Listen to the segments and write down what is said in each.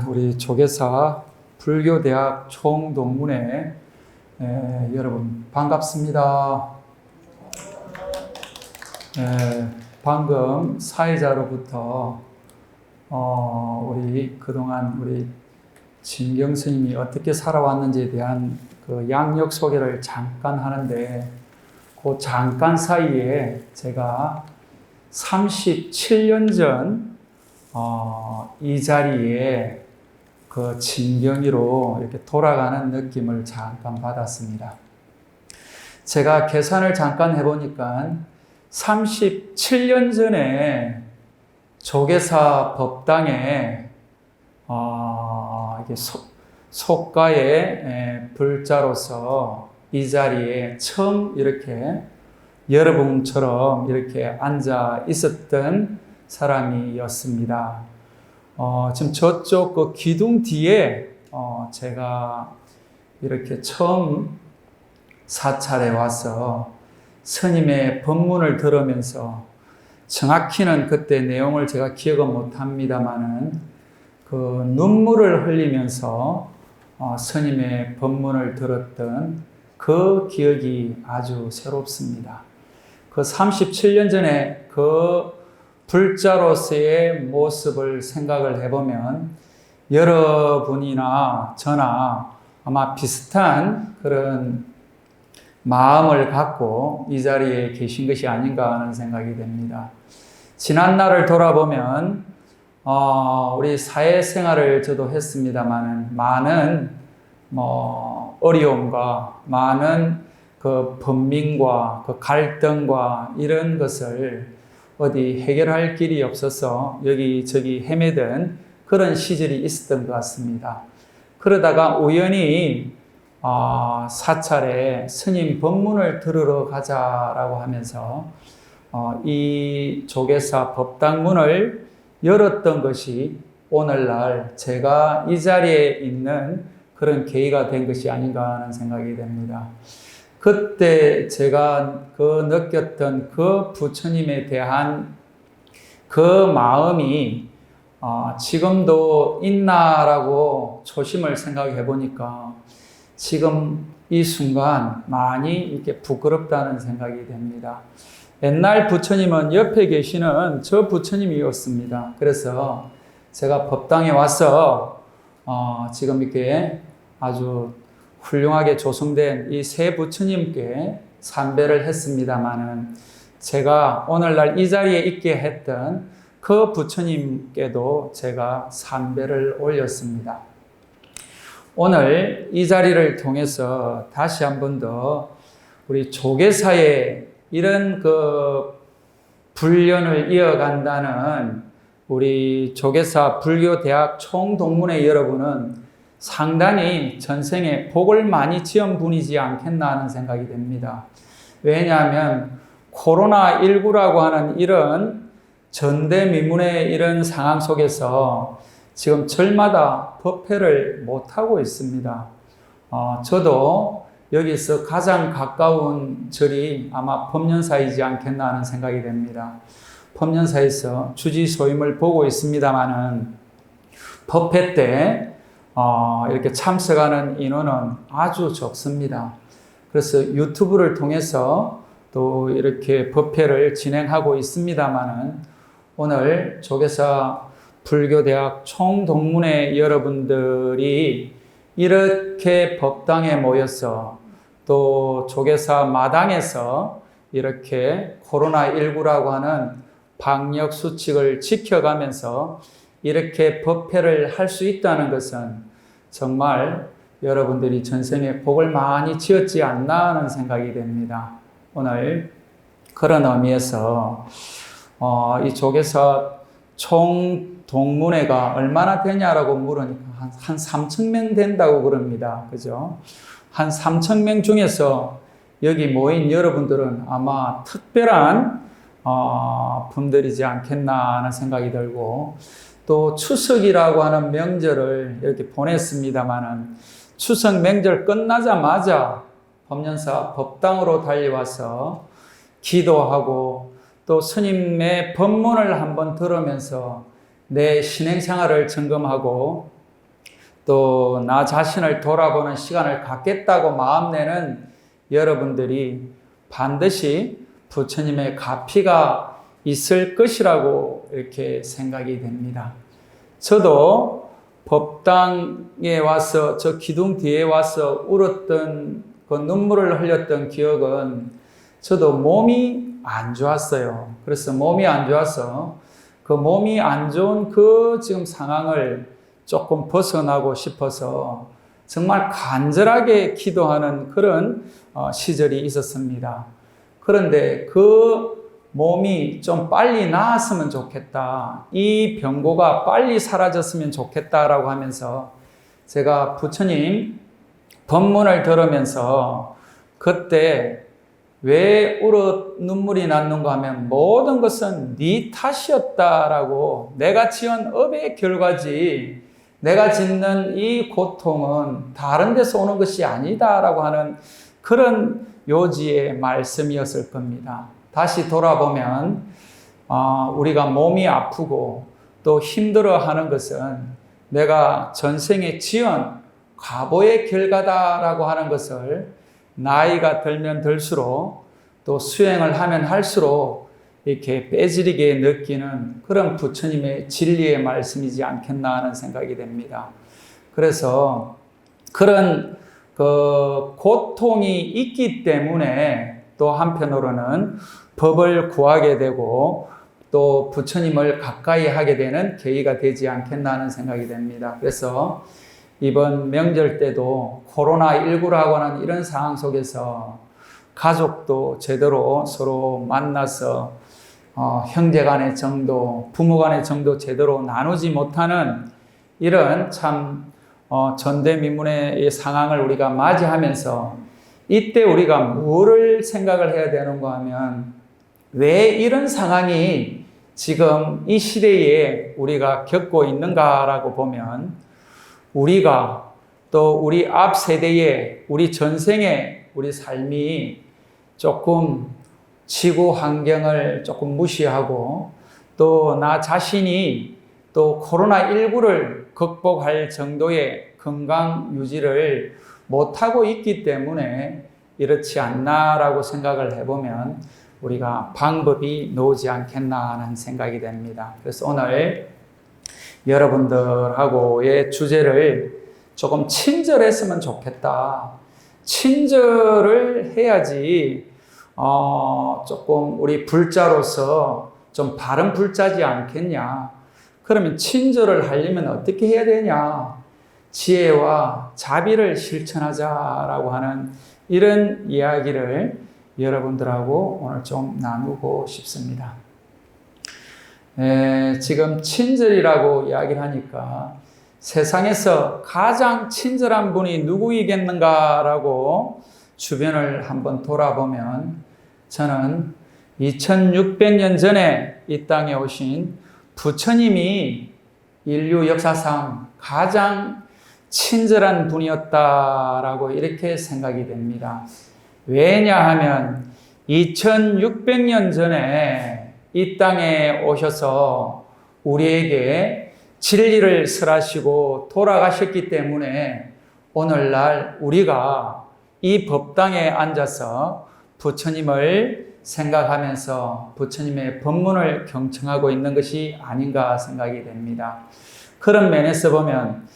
우리 조계사 불교대학 총동문회 여러분 반갑습니다. 방금 사회자로부터 우리 그동안 우리 진경 스님이 어떻게 살아왔는지에 대한 그 양력 소개를 잠깐 하는데, 그 잠깐 사이에 제가 37년 전 이 자리에 그 진경이로 이렇게 돌아가는 느낌을 잠깐 받았습니다. 제가 계산을 잠깐 해보니까 37년 전에 조계사 법당에 이게 속가의 불자로서 이 자리에 처음 이렇게 여러분처럼 이렇게 앉아 있었던 사람이었습니다. 지금 저쪽 그 기둥 뒤에 제가 이렇게 처음 사찰에 와서 스님의 법문을 들으면서, 정확히는 그때 내용을 제가 기억은 못합니다만은 그 눈물을 흘리면서 스님의 법문을 들었던 그 기억이 아주 새롭습니다. 그 37년 전에 그 불자로서의 모습을 생각을 해보면 여러분이나 저나 아마 비슷한 그런 마음을 갖고 이 자리에 계신 것이 아닌가 하는 생각이 됩니다. 지난 날을 돌아보면 우리 사회생활을 저도 했습니다만 많은 어려움과 많은 그 번민과 그 갈등과 이런 것을 어디 해결할 길이 없어서 여기저기 헤매던 그런 시절이 있었던 것 같습니다. 그러다가 우연히 사찰에 스님 법문을 들으러 가자라고 하면서 이 조계사 법당문을 열었던 것이 오늘날 제가 이 자리에 있는 그런 계기가 된 것이 아닌가 하는 생각이 됩니다. 그때 제가 느꼈던 그 부처님에 대한 그 마음이 지금도 있나라고 초심을 생각해 보니까 지금 이 순간 많이 이렇게 부끄럽다는 생각이 됩니다. 옛날 부처님은 옆에 계시는 저 부처님이었습니다. 그래서 제가 법당에 와서 지금 이렇게 아주 훌륭하게 조성된 이 세 부처님께 삼배를 했습니다마는, 제가 오늘날 이 자리에 있게 했던 그 부처님께도 제가 삼배를 올렸습니다. 오늘 이 자리를 통해서 다시 한 번 더 우리 조계사의 이런 그 불련을 이어간다는 우리 조계사 불교대학 총동문회 여러분은 상당히 전생에 복을 많이 지은 분이지 않겠나 하는 생각이 됩니다. 왜냐하면 코로나19라고 하는 이런 전대미문의 이런 상황 속에서 지금 절마다 법회를 못하고 있습니다. 저도 여기서 가장 가까운 절이 아마 법륜사이지 않겠나 하는 생각이 됩니다. 법륜사에서 주지소임을 보고 있습니다마는 법회 때 이렇게 참석하는 인원은 아주 적습니다. 그래서 유튜브를 통해서 또 이렇게 법회를 진행하고 있습니다만은, 오늘 조계사 불교대학 총동문회 여러분들이 이렇게 법당에 모여서 또 조계사 마당에서 이렇게 코로나19라고 하는 방역 수칙을 지켜가면서 이렇게 법회를 할 수 있다는 것은 정말 여러분들이 전생에 복을 많이 지었지 않나 하는 생각이 됩니다. 오늘 그런 의미에서 이 조계사 총동문회가 얼마나 되냐라고 물으니까 한 3,000명 된다고 그럽니다. 그죠? 한 3,000명 중에서 여기 모인 여러분들은 아마 특별한 분들이지 않겠나 하는 생각이 들고, 또 추석이라고 하는 명절을 이렇게 보냈습니다마는 추석 명절 끝나자마자 법륜사 법당으로 달려와서 기도하고 또 스님의 법문을 한번 들으면서 내 신앙 생활을 점검하고 또 나 자신을 돌아보는 시간을 갖겠다고 마음내는 여러분들이 반드시 부처님의 가피가 있을 것이라고 이렇게 생각이 됩니다. 저도 법당에 와서 저 기둥 뒤에 와서 울었던 그 눈물을 흘렸던 기억은 저도 몸이 안 좋았어요. 그래서 몸이 안 좋아서 그 몸이 안 좋은 그 지금 상황을 조금 벗어나고 싶어서 정말 간절하게 기도하는 그런 시절이 있었습니다. 그런데 그 몸이 좀 빨리 나았으면 좋겠다. 이 병고가 빨리 사라졌으면 좋겠다라고 하면서 제가 부처님 법문을 들으면서 그때 왜 눈물이 났는가 하면 모든 것은 네 탓이었다라고, 내가 지은 업의 결과지 내가 짓는 이 고통은 다른 데서 오는 것이 아니다라고 하는 그런 요지의 말씀이었을 겁니다. 다시 돌아보면 우리가 몸이 아프고 또 힘들어하는 것은 내가 전생에 지은 과보의 결과다라고 하는 것을 나이가 들면 들수록 또 수행을 하면 할수록 이렇게 빼지르게 느끼는 그런 부처님의 진리의 말씀이지 않겠나 하는 생각이 됩니다. 그래서 그런 그 고통이 있기 때문에 또 한편으로는 법을 구하게 되고 또 부처님을 가까이 하게 되는 계기가 되지 않겠나 하는 생각이 됩니다. 그래서 이번 명절 때도 코로나19라고 하는 이런 상황 속에서 가족도 제대로 서로 만나서 형제 간의 정도, 부모 간의 정도 제대로 나누지 못하는 이런 참 전대미문의 상황을 우리가 맞이하면서 이때 우리가 뭐를 생각을 해야 되는가 하면 왜 이런 상황이 지금 이 시대에 우리가 겪고 있는가라고 보면 우리가 또 우리 앞 세대의 우리 전생의 우리 삶이 조금 지구 환경을 조금 무시하고 또 나 자신이 또 코로나19를 극복할 정도의 건강 유지를 못하고 있기 때문에 이렇지 않나라고 생각을 해보면 우리가 방법이 나오지 않겠나 하는 생각이 됩니다. 그래서 오늘 여러분들하고의 주제를 조금 친절했으면 좋겠다. 친절을 해야지 조금 우리 불자로서 좀 바른 불자지 않겠냐. 그러면 친절을 하려면 어떻게 해야 되냐. 지혜와 자비를 실천하자라고 하는 이런 이야기를 여러분들하고 오늘 좀 나누고 싶습니다. 지금 친절이라고 이야기를 하니까 세상에서 가장 친절한 분이 누구이겠는가라고 주변을 한번 돌아보면 저는 2600년 전에 이 땅에 오신 부처님이 인류 역사상 가장 친절한 분이었다라고 이렇게 생각이 됩니다. 왜냐하면 2600년 전에 이 땅에 오셔서 우리에게 진리를 설하시고 돌아가셨기 때문에 오늘날 우리가 이 법당에 앉아서 부처님을 생각하면서 부처님의 법문을 경청하고 있는 것이 아닌가 생각이 됩니다. 그런 면에서 보면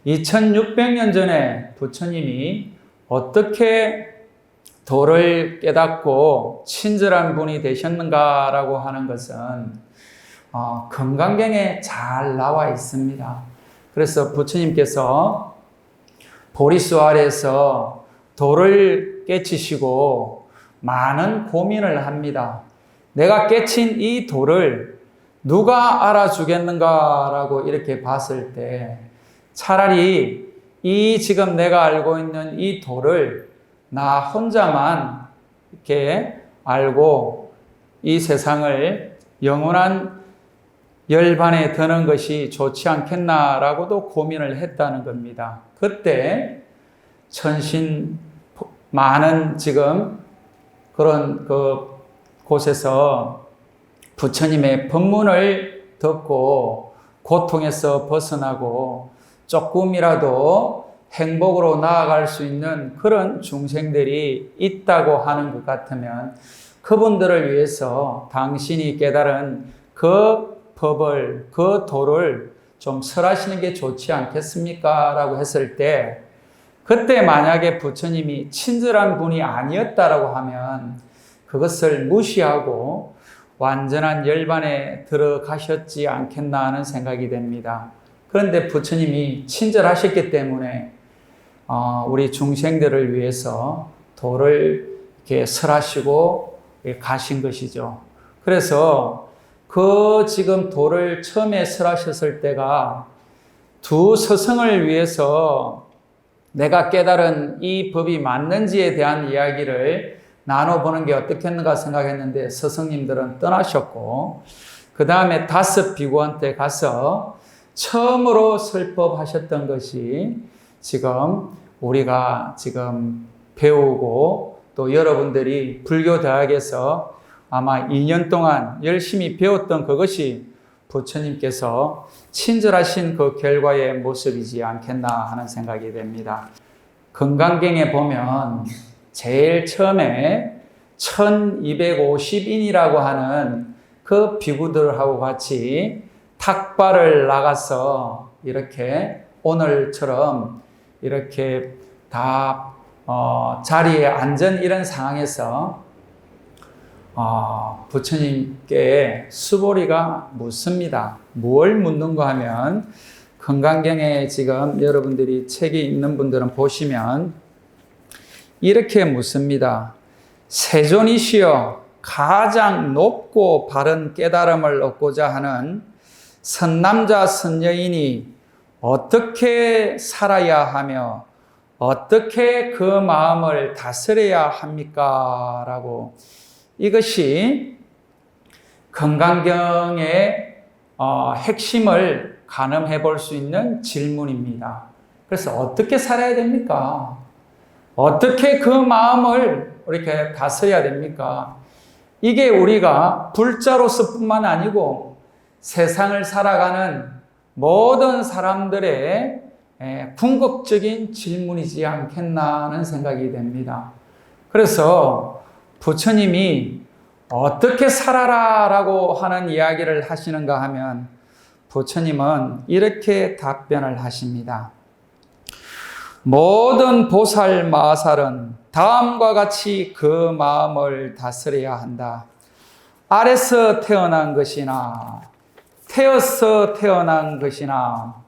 2600년 전에 부처님이 어떻게 도를 깨닫고 친절한 분이 되셨는가라고 하는 것은 금강경에 잘 나와 있습니다. 그래서 부처님께서 보리수 아래에서 돌을 깨치시고 많은 고민을 합니다. 내가 깨친 이 돌을 누가 알아주겠는가라고 이렇게 봤을 때 차라리 이 지금 내가 알고 있는 이 돌을 나 혼자만 이렇게 알고 이 세상을 영원한 열반에 드는 것이 좋지 않겠나라고도 고민을 했다는 겁니다. 그때 많은 지금 그런 곳에서 부처님의 법문을 듣고 고통에서 벗어나고 조금이라도 행복으로 나아갈 수 있는 그런 중생들이 있다고 하는 것 같으면 그분들을 위해서 당신이 깨달은 그 법을, 그 도를 좀 설하시는 게 좋지 않겠습니까? 라고 했을 때, 그때 만약에 부처님이 친절한 분이 아니었다라고 하면 그것을 무시하고 완전한 열반에 들어가셨지 않겠나 하는 생각이 됩니다. 그런데 부처님이 친절하셨기 때문에 우리 중생들을 위해서 도를 이렇게 설하시고 가신 것이죠. 그래서 그 지금 도를 처음에 설하셨을 때가 두 스승을 위해서 내가 깨달은 이 법이 맞는지에 대한 이야기를 나눠보는 게 어떻겠는가 생각했는데 스승님들은 떠나셨고, 그 다음에 5 비구한테 가서 처음으로 설법하셨던 것이 지금 우리가 지금 배우고 또 여러분들이 불교대학에서 아마 2년 동안 열심히 배웠던 그것이 부처님께서 친절하신 그 결과의 모습이지 않겠나 하는 생각이 됩니다. 금강경에 보면 제일 처음에 1250인이라고 하는 그 비구들하고 같이 탁발을 나가서 이렇게 오늘처럼 이렇게 다 자리에 앉은 이런 상황에서 부처님께 수보리가 묻습니다. 뭘 묻는가 하면 금강경에 지금 여러분들이 책이 있는 분들은 보시면 이렇게 묻습니다. 세존이시여 가장 높고 바른 깨달음을 얻고자 하는 선남자 선여인이 어떻게 살아야 하며 어떻게 그 마음을 다스려야 합니까? 라고, 이것이 금강경의 핵심을 가늠해 볼 수 있는 질문입니다. 그래서 어떻게 살아야 됩니까? 어떻게 그 마음을 이렇게 다스려야 됩니까? 이게 우리가 불자로서 뿐만 아니고 세상을 살아가는 모든 사람들의 궁극적인 질문이지 않겠나 하는 생각이 됩니다. 그래서 부처님이 어떻게 살아라 라고 하는 이야기를 하시는가 하면 부처님은 이렇게 답변을 하십니다. 모든 보살 마살은 다음과 같이 그 마음을 다스려야 한다. 아래서 태어난 것이나 태어서 태어난 것이나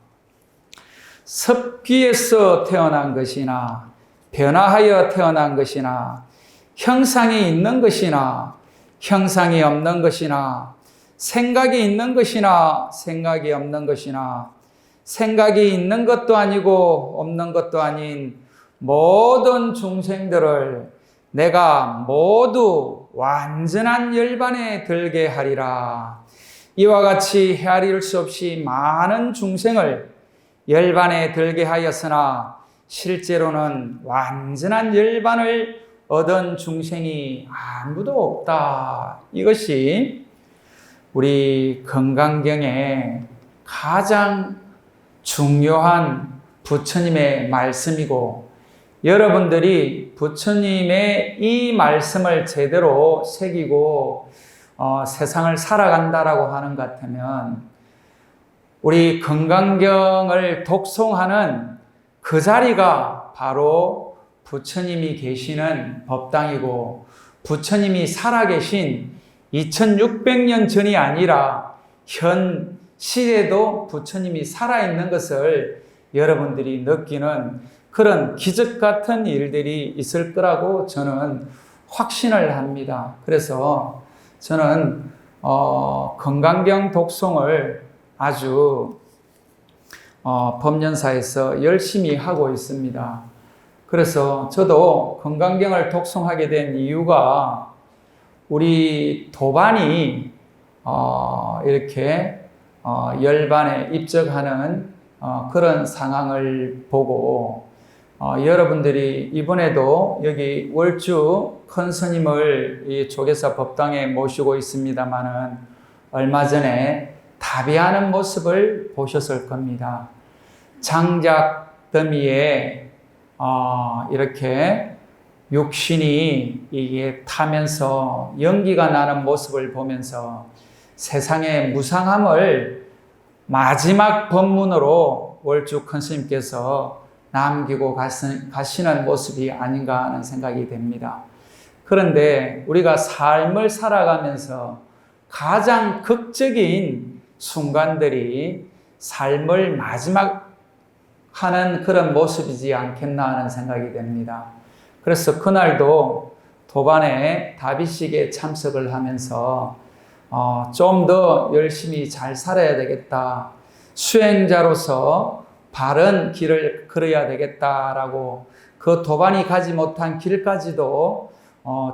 섭귀에서 태어난 것이나 변화하여 태어난 것이나 형상이 있는 것이나 형상이 없는 것이나 생각이 있는 것이나 생각이 없는 것이나 생각이 있는 것도 아니고 없는 것도 아닌 모든 중생들을 내가 모두 완전한 열반에 들게 하리라. 이와 같이 헤아릴 수 없이 많은 중생을 열반에 들게 하였으나 실제로는 완전한 열반을 얻은 중생이 아무도 없다. 이것이 우리 금강경의 가장 중요한 부처님의 말씀이고, 여러분들이 부처님의 이 말씀을 제대로 새기고 세상을 살아간다라고 하는 것 같으면 우리 금강경을 독송하는 그 자리가 바로 부처님이 계시는 법당이고, 부처님이 살아계신 2600년 전이 아니라 현 시대도 부처님이 살아있는 것을 여러분들이 느끼는 그런 기적 같은 일들이 있을 거라고 저는 확신을 합니다. 그래서 저는 금강경 독송을 아주 법연사에서 열심히 하고 있습니다. 그래서 저도 금강경을 독송하게 된 이유가 우리 도반이 이렇게 열반에 입적하는 그런 상황을 보고 여러분들이 이번에도 여기 월주 큰 스님을 이 조계사 법당에 모시고 있습니다마는 얼마 전에 자비하는 모습을 보셨을 겁니다. 장작 더미에 이렇게 육신이 이게 타면서 연기가 나는 모습을 보면서 세상의 무상함을 마지막 법문으로 월주 큰 스님께서 남기고 가시는 모습이 아닌가 하는 생각이 됩니다. 그런데 우리가 삶을 살아가면서 가장 극적인 순간들이 삶을 마지막 하는 그런 모습이지 않겠나 하는 생각이 됩니다. 그래서 그날도 도반에 다비식에 참석을 하면서 좀 더 열심히 잘 살아야 되겠다. 수행자로서 바른 길을 걸어야 되겠다라고 그 도반이 가지 못한 길까지도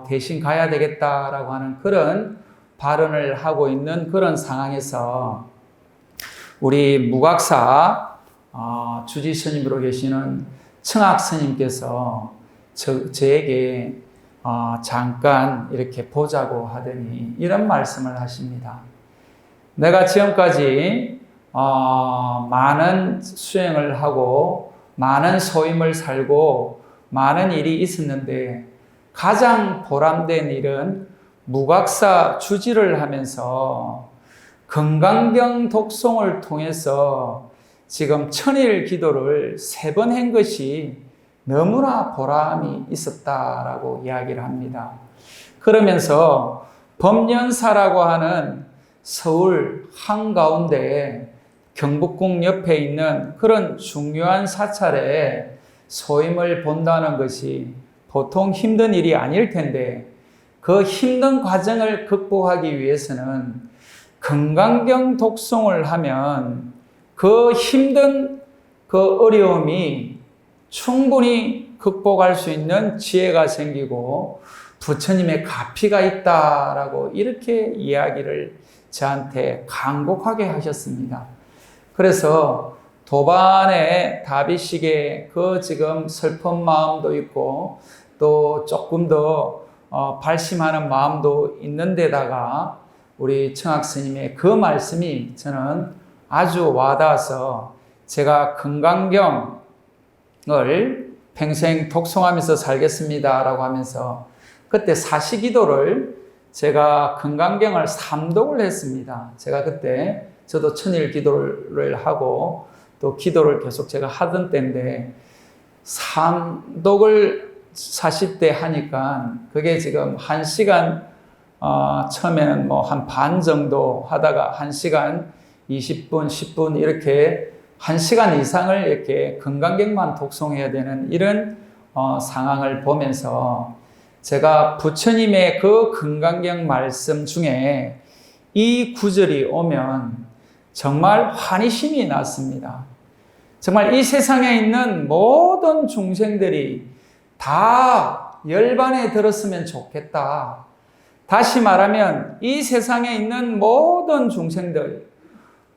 대신 가야 되겠다라고 하는 그런 발언을 하고 있는 그런 상황에서 우리 무각사 주지 스님으로 계시는 청학 스님께서 저에게 잠깐 이렇게 보자고 하더니 이런 말씀을 하십니다. 내가 지금까지 많은 수행을 하고 많은 소임을 살고 많은 일이 있었는데 가장 보람된 일은 무각사 주지를 하면서 금강경 독송을 통해서 지금 천일 기도를 3번 한 것이 너무나 보람이 있었다라고 이야기를 합니다. 그러면서 법련사라고 하는 서울 한가운데 경복궁 옆에 있는 그런 중요한 사찰에 소임을 본다는 것이 보통 힘든 일이 아닐 텐데 그 힘든 과정을 극복하기 위해서는 금강경 독송을 하면 그 힘든 그 어려움이 충분히 극복할 수 있는 지혜가 생기고 부처님의 가피가 있다라고 이렇게 이야기를 저한테 간곡하게 하셨습니다. 그래서 도반의 다비식의 그 지금 슬픈 마음도 있고 또 조금 더 발심하는 마음도 있는데다가 우리 청학 스님의 그 말씀이 저는 아주 와닿아서 제가 금강경을 평생 독송하면서 살겠습니다라고 하면서 그때 사시기도를 제가 금강경을 3독을 했습니다. 제가 그때 저도 천일 기도를 하고 또 기도를 계속 제가 하던 때인데 3독을 40대 하니까 그게 지금 1시간 처음에는 뭐 한 반 정도 하다가 1시간 20분, 10분 이렇게 1시간 이상을 이렇게 금강경만 독송해야 되는 이런 상황을 보면서 제가 부처님의 그 금강경 말씀 중에 이 구절이 오면 정말 환희심이 났습니다. 정말 이 세상에 있는 모든 중생들이 다 열반에 들었으면 좋겠다. 다시 말하면 이 세상에 있는 모든 중생들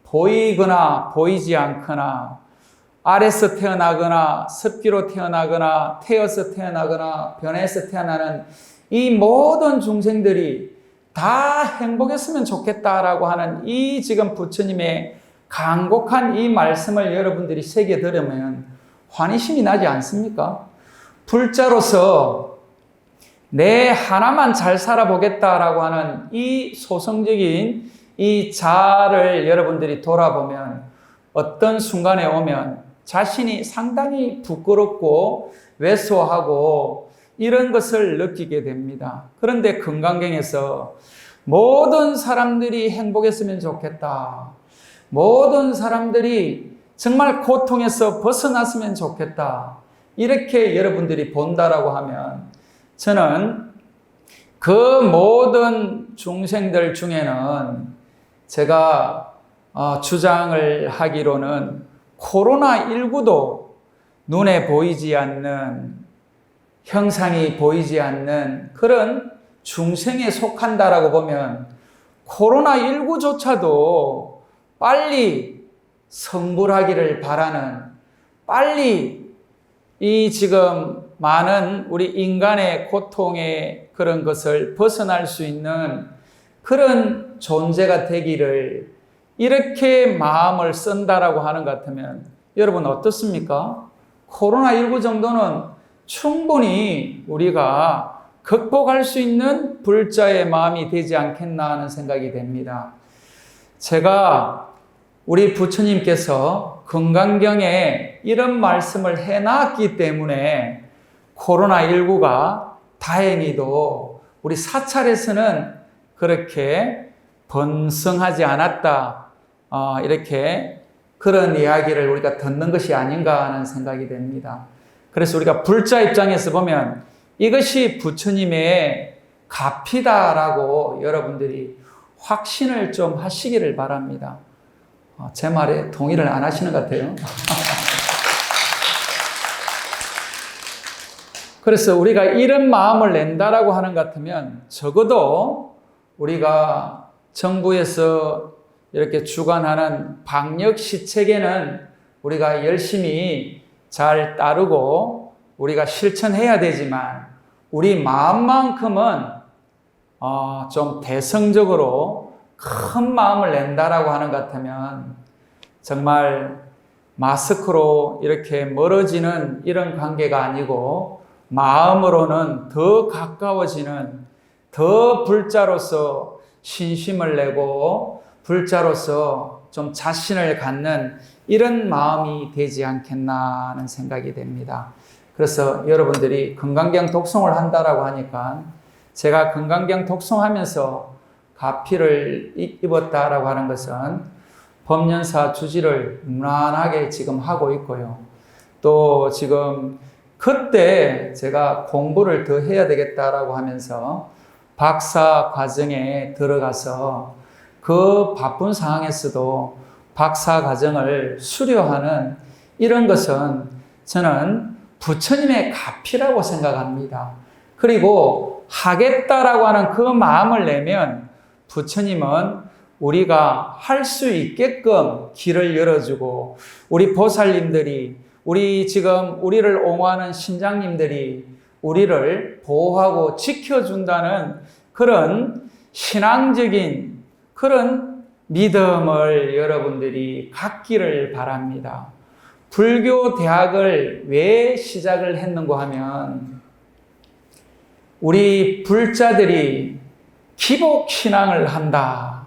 보이거나 보이지 않거나 아래서 태어나거나 습기로 태어나거나 태어서 태어나거나 변해서 태어나는 이 모든 중생들이 다 행복했으면 좋겠다라고 하는 이 지금 부처님의 간곡한 이 말씀을 여러분들이 새겨 들으면 환희심이 나지 않습니까? 불자로서 내 하나만 잘 살아보겠다라고 하는 이 소성적인 이 자아를 여러분들이 돌아보면 어떤 순간에 오면 자신이 상당히 부끄럽고 왜소하고 이런 것을 느끼게 됩니다. 그런데 금강경에서 모든 사람들이 행복했으면 좋겠다. 모든 사람들이 정말 고통에서 벗어났으면 좋겠다. 이렇게 여러분들이 본다라고 하면 저는 그 모든 중생들 중에는 제가 주장을 하기로는 코로나19도 눈에 보이지 않는 형상이 보이지 않는 그런 중생에 속한다라고 보면 코로나19조차도 빨리 성불하기를 바라는 빨리 이 지금 많은 우리 인간의 고통의 그런 것을 벗어날 수 있는 그런 존재가 되기를 이렇게 마음을 쓴다라고 하는 것 같으면 여러분 어떻습니까? 코로나19 정도는 충분히 우리가 극복할 수 있는 불자의 마음이 되지 않겠나 하는 생각이 됩니다. 제가 우리 부처님께서 금강경에 이런 말씀을 해놨기 때문에 코로나19가 다행히도 우리 사찰에서는 그렇게 번성하지 않았다. 이렇게 그런 이야기를 우리가 듣는 것이 아닌가 하는 생각이 됩니다. 그래서 우리가 불자 입장에서 보면 이것이 부처님의 가피다라고 여러분들이 확신을 좀 하시기를 바랍니다. 제 말에 동의를 안 하시는 것 같아요. 그래서 우리가 이런 마음을 낸다라고 하는 것 같으면 적어도 우리가 정부에서 이렇게 주관하는 방역 시책에는 우리가 열심히 잘 따르고 우리가 실천해야 되지만 우리 마음만큼은 좀 대성적으로 큰 마음을 낸다라고 하는 것 같으면 정말 마스크로 이렇게 멀어지는 이런 관계가 아니고 마음으로는 더 가까워지는 더 불자로서 신심을 내고 불자로서 좀 자신을 갖는 이런 마음이 되지 않겠나 하는 생각이 됩니다. 그래서 여러분들이 금강경 독송을 한다라고 하니까 제가 금강경 독송하면서 가피를 입었다라고 하는 것은 법연사 주지를 무난하게 지금 하고 있고요. 또 지금 그때 제가 공부를 더 해야 되겠다라고 하면서 박사 과정에 들어가서 그 바쁜 상황에서도 박사 과정을 수료하는 이런 것은 저는 부처님의 가피라고 생각합니다. 그리고 하겠다라고 하는 그 마음을 내면 부처님은 우리가 할 수 있게끔 길을 열어주고 우리 보살님들이 우리 지금 우리를 옹호하는 신장님들이 우리를 보호하고 지켜준다는 그런 신앙적인 그런 믿음을 여러분들이 갖기를 바랍니다. 불교 대학을 왜 시작을 했는가 하면 우리 불자들이 기복 신앙을 한다.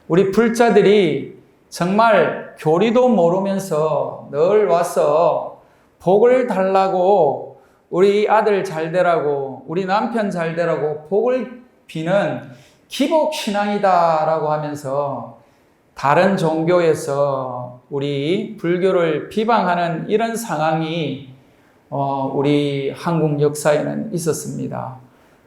우리 불자들이 정말 교리도 모르면서 늘 와서 복을 달라고 우리 아들 잘 되라고 우리 남편 잘 되라고 복을 비는 기복 신앙이다라고 하면서 다른 종교에서 우리 불교를 비방하는 이런 상황이 우리 한국 역사에는 있었습니다.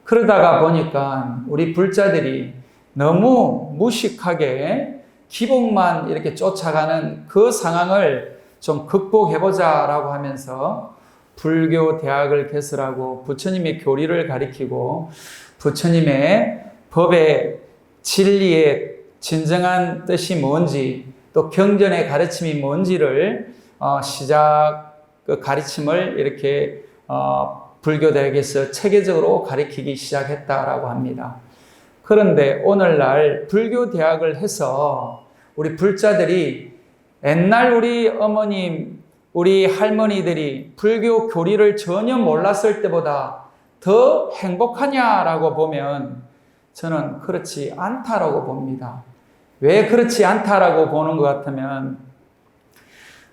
그러다가 보니까 우리 불자들이 너무 무식하게 기복만 이렇게 쫓아가는 그 상황을 좀 극복해보자라고 하면서 불교 대학을 개설하고 부처님의 교리를 가리키고 부처님의 법의 진리의 진정한 뜻이 뭔지 또 경전의 가르침이 뭔지를 그 가르침을 이렇게 불교 대학에서 체계적으로 가르치기 시작했다라고 합니다. 그런데 오늘날 불교 대학을 해서 우리 불자들이 옛날 우리 어머님, 우리 할머니들이 불교 교리를 전혀 몰랐을 때보다 더 행복하냐라고 보면 저는 그렇지 않다라고 봅니다. 왜 그렇지 않다라고 보는 것 같으면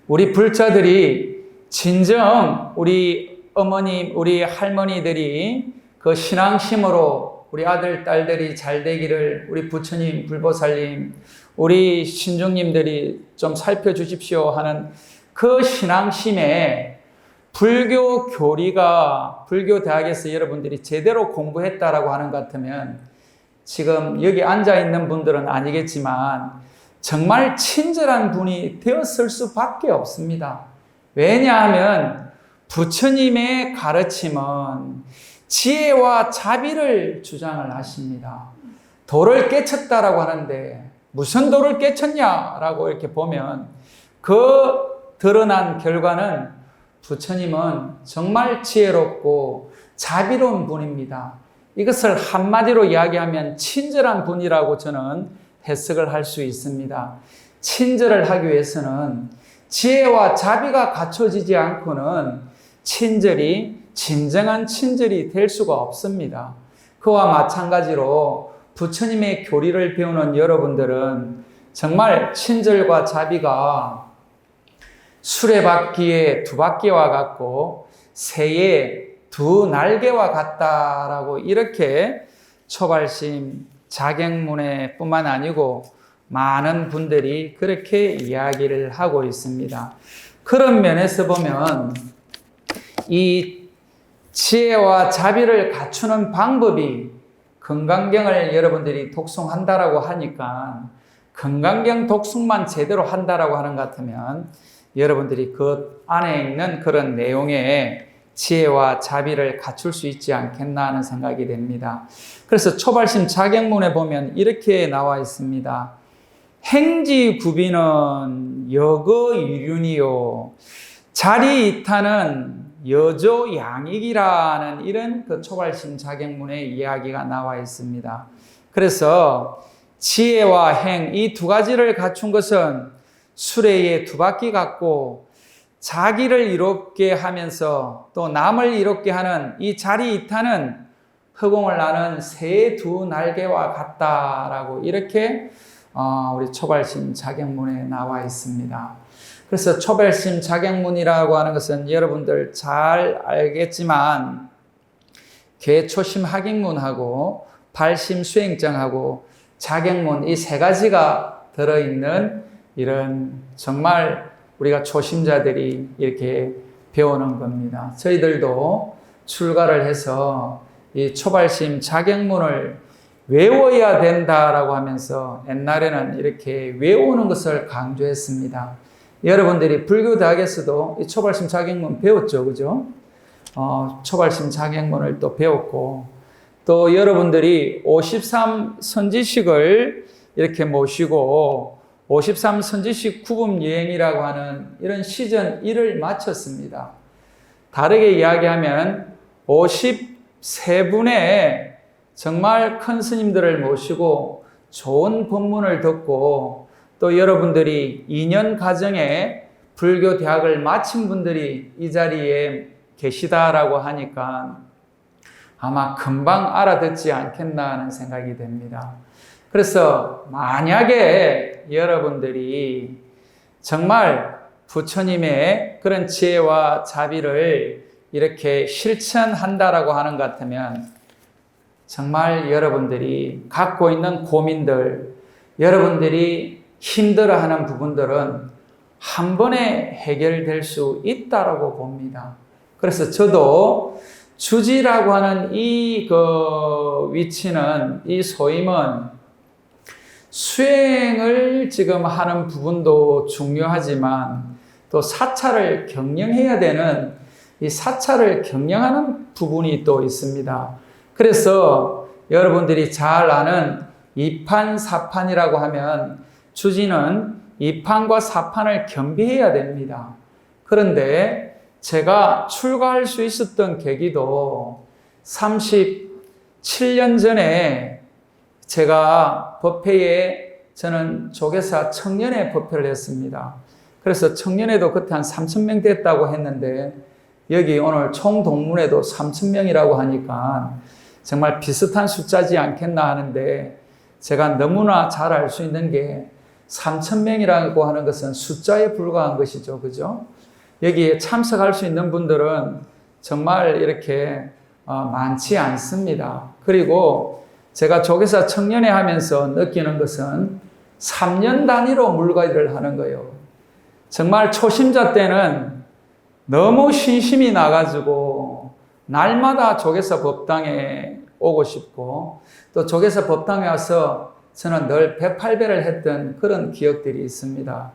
우리 불자들이 진정 우리 어머님, 우리 할머니들이 그 신앙심으로 우리 아들, 딸들이 잘 되기를 우리 부처님, 불보살님, 우리 신중님들이 좀 살펴주십시오 하는 그 신앙심에 불교 교리가 불교 대학에서 여러분들이 제대로 공부했다라고 하는 것 같으면 지금 여기 앉아있는 분들은 아니겠지만 정말 친절한 분이 되었을 수밖에 없습니다. 왜냐하면 부처님의 가르침은 지혜와 자비를 주장을 하십니다. 도를 깨쳤다라고 하는데 무슨 도를 깨쳤냐라고 이렇게 보면 그 드러난 결과는 부처님은 정말 지혜롭고 자비로운 분입니다. 이것을 한마디로 이야기하면 친절한 분이라고 저는 해석을 할 수 있습니다. 친절을 하기 위해서는 지혜와 자비가 갖춰지지 않고는 친절이 진정한 친절이 될 수가 없습니다. 그와 마찬가지로 부처님의 교리를 배우는 여러분들은 정말 친절과 자비가 수레바퀴의 두 바퀴와 같고 새의 두 날개와 같다라고 이렇게 초발심 자객문에 뿐만 아니고 많은 분들이 그렇게 이야기를 하고 있습니다. 그런 면에서 보면 이 지혜와 자비를 갖추는 방법이 금강경을 여러분들이 독송한다라고 하니까 금강경 독송만 제대로 한다라고 하는 것 같으면 여러분들이 그 안에 있는 그런 내용에 지혜와 자비를 갖출 수 있지 않겠나 하는 생각이 됩니다. 그래서 초발심 자객문에 보면 이렇게 나와 있습니다. 행지구비는 여거유륜이요 자리이타는 여조양익이라는 이런 그 초발심 자객문의 이야기가 나와 있습니다. 그래서 지혜와 행 이 두 가지를 갖춘 것은 수레의 두 바퀴 같고 자기를 이롭게 하면서 또 남을 이롭게 하는 이 자리이타는 허공을 나는 새의 두 날개와 같다라고 이렇게 우리 초발심 자객문에 나와 있습니다. 그래서 초발심 자객문이라고 하는 것은 여러분들 잘 알겠지만 개초심 학익문하고 발심 수행정하고 자객문 이 세 가지가 들어있는 이런 정말 우리가 초심자들이 이렇게 배우는 겁니다. 저희들도 출가를 해서 이 초발심 자객문을 외워야 된다라고 하면서 옛날에는 이렇게 외우는 것을 강조했습니다. 여러분들이 불교대학에서도 이 초발심 자객문 배웠죠, 그죠? 초발심 자객문을 또 배웠고, 또 여러분들이 53 선지식을 이렇게 모시고 53 선지식 구분 여행이라고 하는 이런 시즌 1을 마쳤습니다. 다르게 이야기하면 53분의 정말 큰 스님들을 모시고 좋은 법문을 듣고 또 여러분들이 2년 과정에 불교 대학을 마친 분들이 이 자리에 계시다라고 하니까 아마 금방 알아듣지 않겠나 하는 생각이 됩니다. 그래서 만약에 여러분들이 정말 부처님의 그런 지혜와 자비를 이렇게 실천한다라고 하는 것 같으면 정말 여러분들이 갖고 있는 고민들, 여러분들이 힘들어하는 부분들은 한 번에 해결될 수 있다라고 봅니다. 그래서 저도 주지라고 하는 이 위치는, 이 소임은 수행을 지금 하는 부분도 중요하지만 또 사찰을 경영해야 되는 이 사찰을 경영하는 부분이 또 있습니다. 그래서 여러분들이 잘 아는 2판, 4판이라고 하면 주지는 2판과 4판을 겸비해야 됩니다. 그런데 제가 출가할 수 있었던 계기도 37년 전에 제가 법회에 저는 조계사 청년회 법회를 했습니다. 그래서 청년회도 그때 한 3,000명 됐다고 했는데 여기 오늘 총동문회도 3,000명이라고 하니까 정말 비슷한 숫자지 않겠나 하는데 제가 너무나 잘 알 수 있는 게 3,000명이라고 하는 것은 숫자에 불과한 것이죠. 그죠? 여기에 참석할 수 있는 분들은 정말 이렇게 많지 않습니다. 그리고 제가 조계사 청년회 하면서 느끼는 것은 3년 단위로 물갈이를 하는 거예요. 정말 초심자 때는 너무 신심이 나가지고 날마다 조계사 법당에 오고 싶고 또 조계사 법당에 와서 저는 늘 108배를 했던 그런 기억들이 있습니다.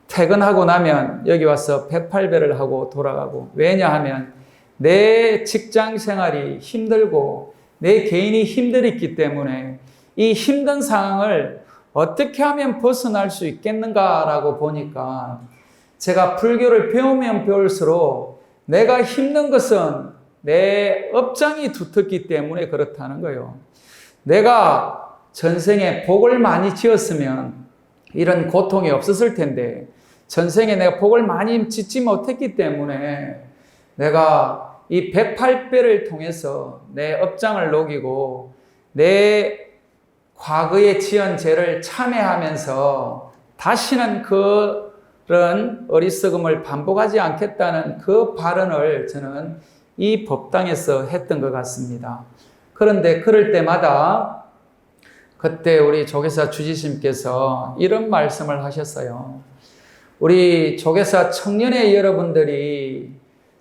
퇴근하고 나면 여기 와서 108배를 하고 돌아가고, 왜냐하면 내 직장 생활이 힘들고 내 개인이 힘들었기 때문에 이 힘든 상황을 어떻게 하면 벗어날 수 있겠는가라고 보니까 제가 불교를 배우면 배울수록 내가 힘든 것은 내 업장이 두텁기 때문에 그렇다는 거예요. 내가 전생에 복을 많이 지었으면 이런 고통이 없었을 텐데 전생에 내가 복을 많이 짓지 못했기 때문에 내가 이 108배를 통해서 내 업장을 녹이고 내 과거에 지은 죄를 참회하면서 다시는 그런 어리석음을 반복하지 않겠다는 그 발언을 저는 이 법당에서 했던 것 같습니다. 그런데 그럴 때마다 그때 우리 조계사 주지스님께서 이런 말씀을 하셨어요. 우리 조계사 청년회 여러분들이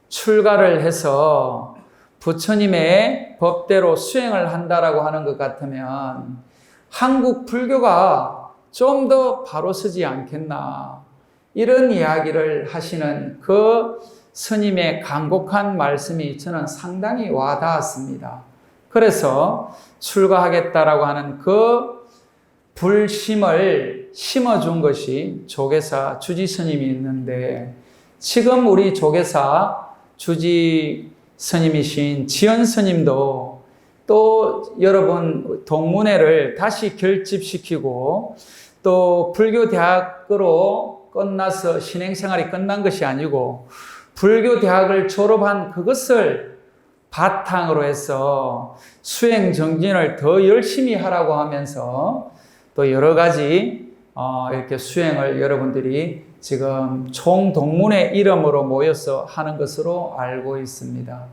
출가를 해서 부처님의 법대로 수행을 한다라고 하는 것 같으면 한국 불교가 좀 더 바로 서지 않겠나, 이런 이야기를 하시는 그 스님의 간곡한 말씀이 저는 상당히 와닿았습니다. 그래서 출가하겠다라고 하는 그 불심을 심어준 것이 조계사 주지 스님이 있는데, 지금 우리 조계사 주지 스님이신 지연 스님도 또 여러분 동문회를 다시 결집시키고 또 불교대학으로 끝나서 신행생활이 끝난 것이 아니고 불교대학을 졸업한 그것을 바탕으로 해서 수행정진을 더 열심히 하라고 하면서 또 여러 가지 이렇게 수행을 여러분들이 지금 총동문회 이름으로 모여서 하는 것으로 알고 있습니다.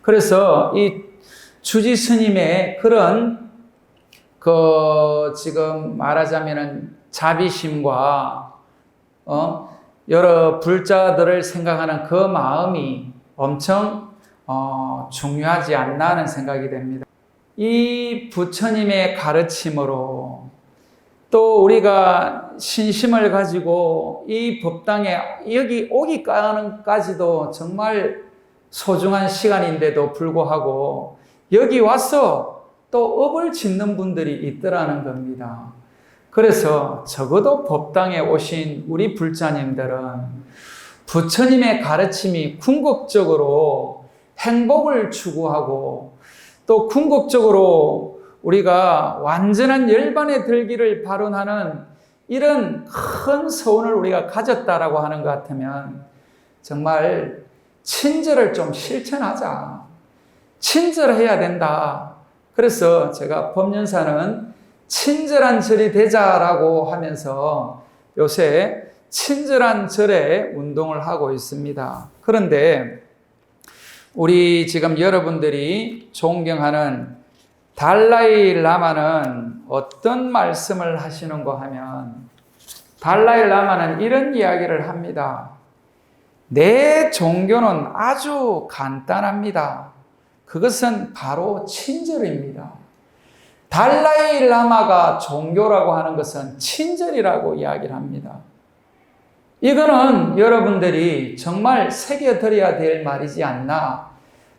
그래서 이 주지 스님의 그런 지금 말하자면은 자비심과 여러 불자들을 생각하는 그 마음이 엄청 중요하지 않나 하는 생각이 됩니다. 이 부처님의 가르침으로 또 우리가 신심을 가지고 이 법당에 여기 오기까지도 정말 소중한 시간인데도 불구하고 여기 와서 또 업을 짓는 분들이 있더라는 겁니다. 그래서 적어도 법당에 오신 우리 불자님들은 부처님의 가르침이 궁극적으로 행복을 추구하고 또 궁극적으로 우리가 완전한 열반에 들기를 발언하는 이런 큰 소원을 우리가 가졌다라고 하는 것 같으면 정말 친절을 좀 실천하자. 친절해야 된다. 그래서 제가 법연사는 친절한 절이 되자라고 하면서 요새 친절한 절의 운동을 하고 있습니다. 그런데 우리 지금 여러분들이 존경하는 달라이 라마는 어떤 말씀을 하시는가 하면 달라이 라마는 이런 이야기를 합니다. 내 종교는 아주 간단합니다. 그것은 바로 친절입니다. 달라이 라마가 종교라고 하는 것은 친절이라고 이야기를 합니다. 이거는 여러분들이 정말 새겨들어야 될 말이지 않나.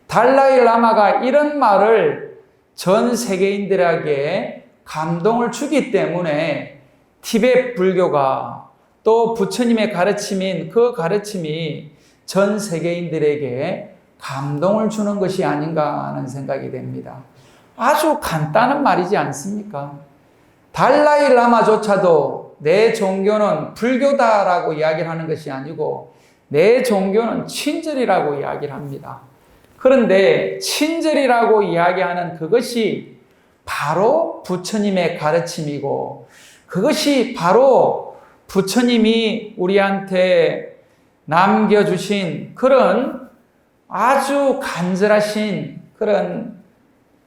달라이 라마가 이런 말을 전 세계인들에게 감동을 주기 때문에 티베트 불교가 또 부처님의 가르침인 그 가르침이 전 세계인들에게 감동을 주는 것이 아닌가 하는 생각이 됩니다. 아주 간단한 말이지 않습니까? 달라이 라마조차도 내 종교는 불교다라고 이야기를 하는 것이 아니고 내 종교는 친절이라고 이야기를 합니다. 그런데 친절이라고 이야기하는 그것이 바로 부처님의 가르침이고 그것이 바로 부처님이 우리한테 남겨주신 그런 아주 간절하신 그런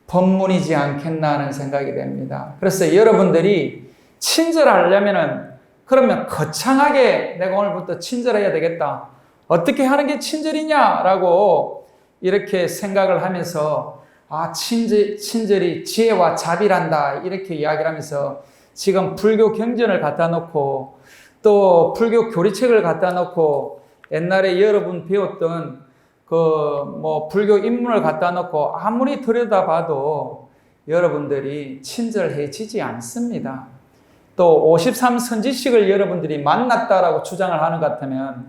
법문이지 않겠나 하는 생각이 됩니다. 그래서 여러분들이 친절하려면은 그러면 거창하게 내가 오늘부터 친절해야 되겠다. 어떻게 하는 게 친절이냐라고 이렇게 생각을 하면서 친절이 지혜와 자비란다 이렇게 이야기를 하면서 지금 불교 경전을 갖다 놓고 또 불교 교리책을 갖다 놓고 옛날에 여러분 배웠던 불교 인문을 갖다 놓고 아무리 들여다봐도 여러분들이 친절해지지 않습니다. 또 53선지식을 여러분들이 만났다라고 주장을 하는 것 같으면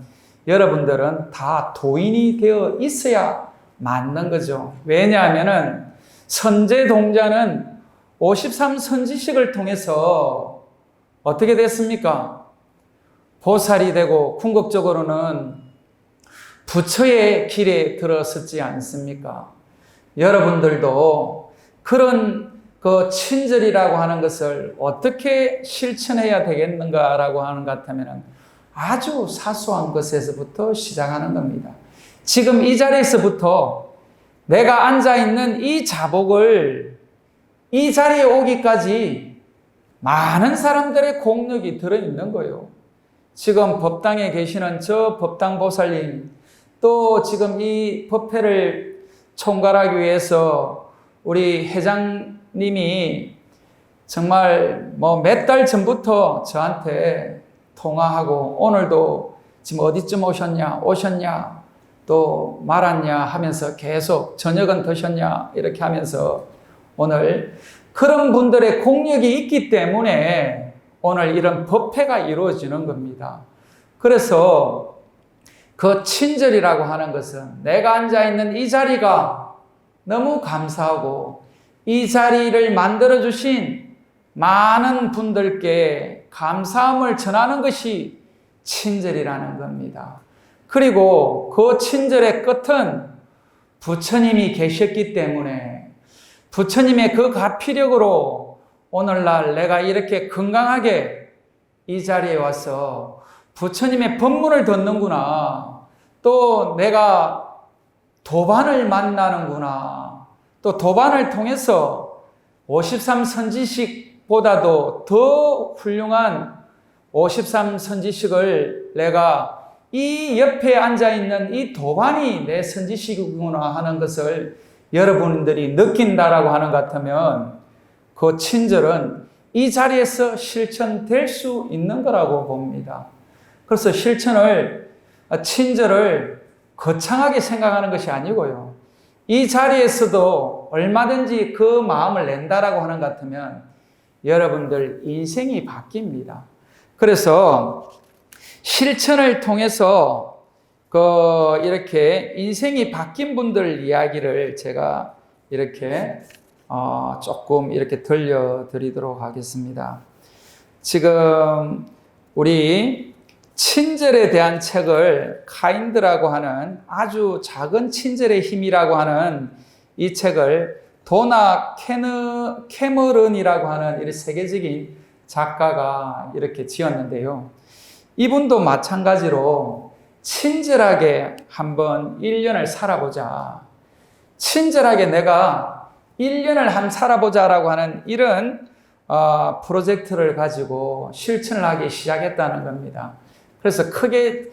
여러분들은 다 도인이 되어 있어야 맞는 거죠. 왜냐하면은 선제동자는 53 선지식을 통해서 어떻게 됐습니까? 보살이 되고 궁극적으로는 부처의 길에 들어섰지 않습니까? 여러분들도 그런 그 친절이라고 하는 것을 어떻게 실천해야 되겠는가라고 하는 것 같으면 아주 사소한 것에서부터 시작하는 겁니다. 지금 이 자리에서부터 내가 앉아있는 이 자복을 이 자리에 오기까지 많은 사람들의 공력이 들어있는 거예요. 지금 법당에 계시는 저 법당보살님, 또 지금 이 법회를 총괄하기 위해서 우리 회장님이 정말 뭐 몇 달 전부터 저한테 통화하고 오늘도 지금 어디쯤 오셨냐 또 말았냐 하면서 계속 저녁은 드셨냐 이렇게 하면서 오늘 그런 분들의 공력이 있기 때문에 오늘 이런 법회가 이루어지는 겁니다. 그래서 그 친절이라고 하는 것은 내가 앉아있는 이 자리가 너무 감사하고 이 자리를 만들어주신 많은 분들께 감사함을 전하는 것이 친절이라는 겁니다. 그리고 그 친절의 끝은 부처님이 계셨기 때문에 부처님의 그 가피력으로 오늘날 내가 이렇게 건강하게 이 자리에 와서 부처님의 법문을 듣는구나. 또 내가 도반을 만나는구나. 또 도반을 통해서 53 선지식보다도 더 훌륭한 53 선지식을 내가 이 옆에 앉아있는 이 도반이 내 선지식이구나 하는 것을 여러분들이 느낀다라고 하는 것 같으면 그 친절은 이 자리에서 실천될 수 있는 거라고 봅니다. 그래서 친절을 거창하게 생각하는 것이 아니고요. 이 자리에서도 얼마든지 그 마음을 낸다라고 하는 것 같으면 여러분들 인생이 바뀝니다. 그래서 실천을 통해서 이렇게 인생이 바뀐 분들 이야기를 제가 이렇게 조금 이렇게 들려드리도록 하겠습니다. 지금 우리 친절에 대한 책을 카인드라고 하는 아주 작은 친절의 힘이라고 하는 이 책을 도나 캐머런이라고 하는 이 세계적인 작가가 이렇게 지었는데요. 이분도 마찬가지로 친절하게 한번 1년을 살아보자. 친절하게 내가 1년을 한번 살아보자라고 하는 이런 프로젝트를 가지고 실천을 하기 시작했다는 겁니다. 그래서 크게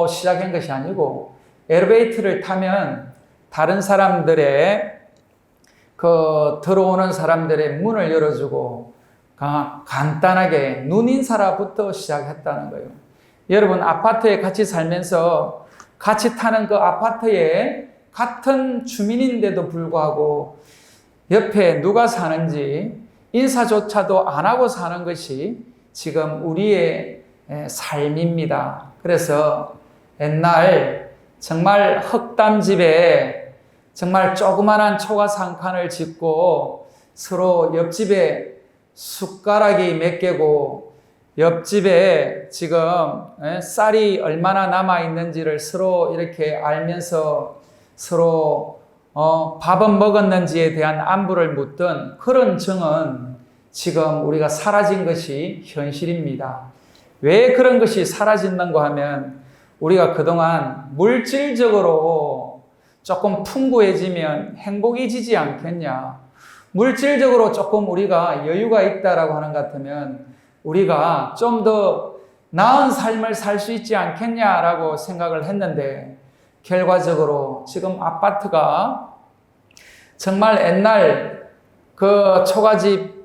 시작한 것이 아니고 엘리베이터를 타면 다른 사람들의 들어오는 사람들의 문을 열어주고 간단하게 눈인사라부터 시작했다는 거예요. 여러분 아파트에 같이 살면서 같이 타는 그 아파트에 같은 주민인데도 불구하고 옆에 누가 사는지 인사조차도 안 하고 사는 것이 지금 우리의 삶입니다. 그래서 옛날 정말 흙담집에 정말 조그만한 초가스 한 칸을 짓고 서로 옆집에 숟가락이 몇 개고 옆집에 지금 쌀이 얼마나 남아있는지를 서로 이렇게 알면서 서로 밥은 먹었는지에 대한 안부를 묻던 그런 정은 지금 우리가 사라진 것이 현실입니다. 왜 그런 것이 사라진다고 하면 우리가 그동안 물질적으로 조금 풍부해지면 행복해지지 않겠냐. 물질적으로 조금 우리가 여유가 있다라고 하는 것 같으면 우리가 좀 더 나은 삶을 살 수 있지 않겠냐라고 생각을 했는데 결과적으로 지금 아파트가 정말 옛날 그 초가집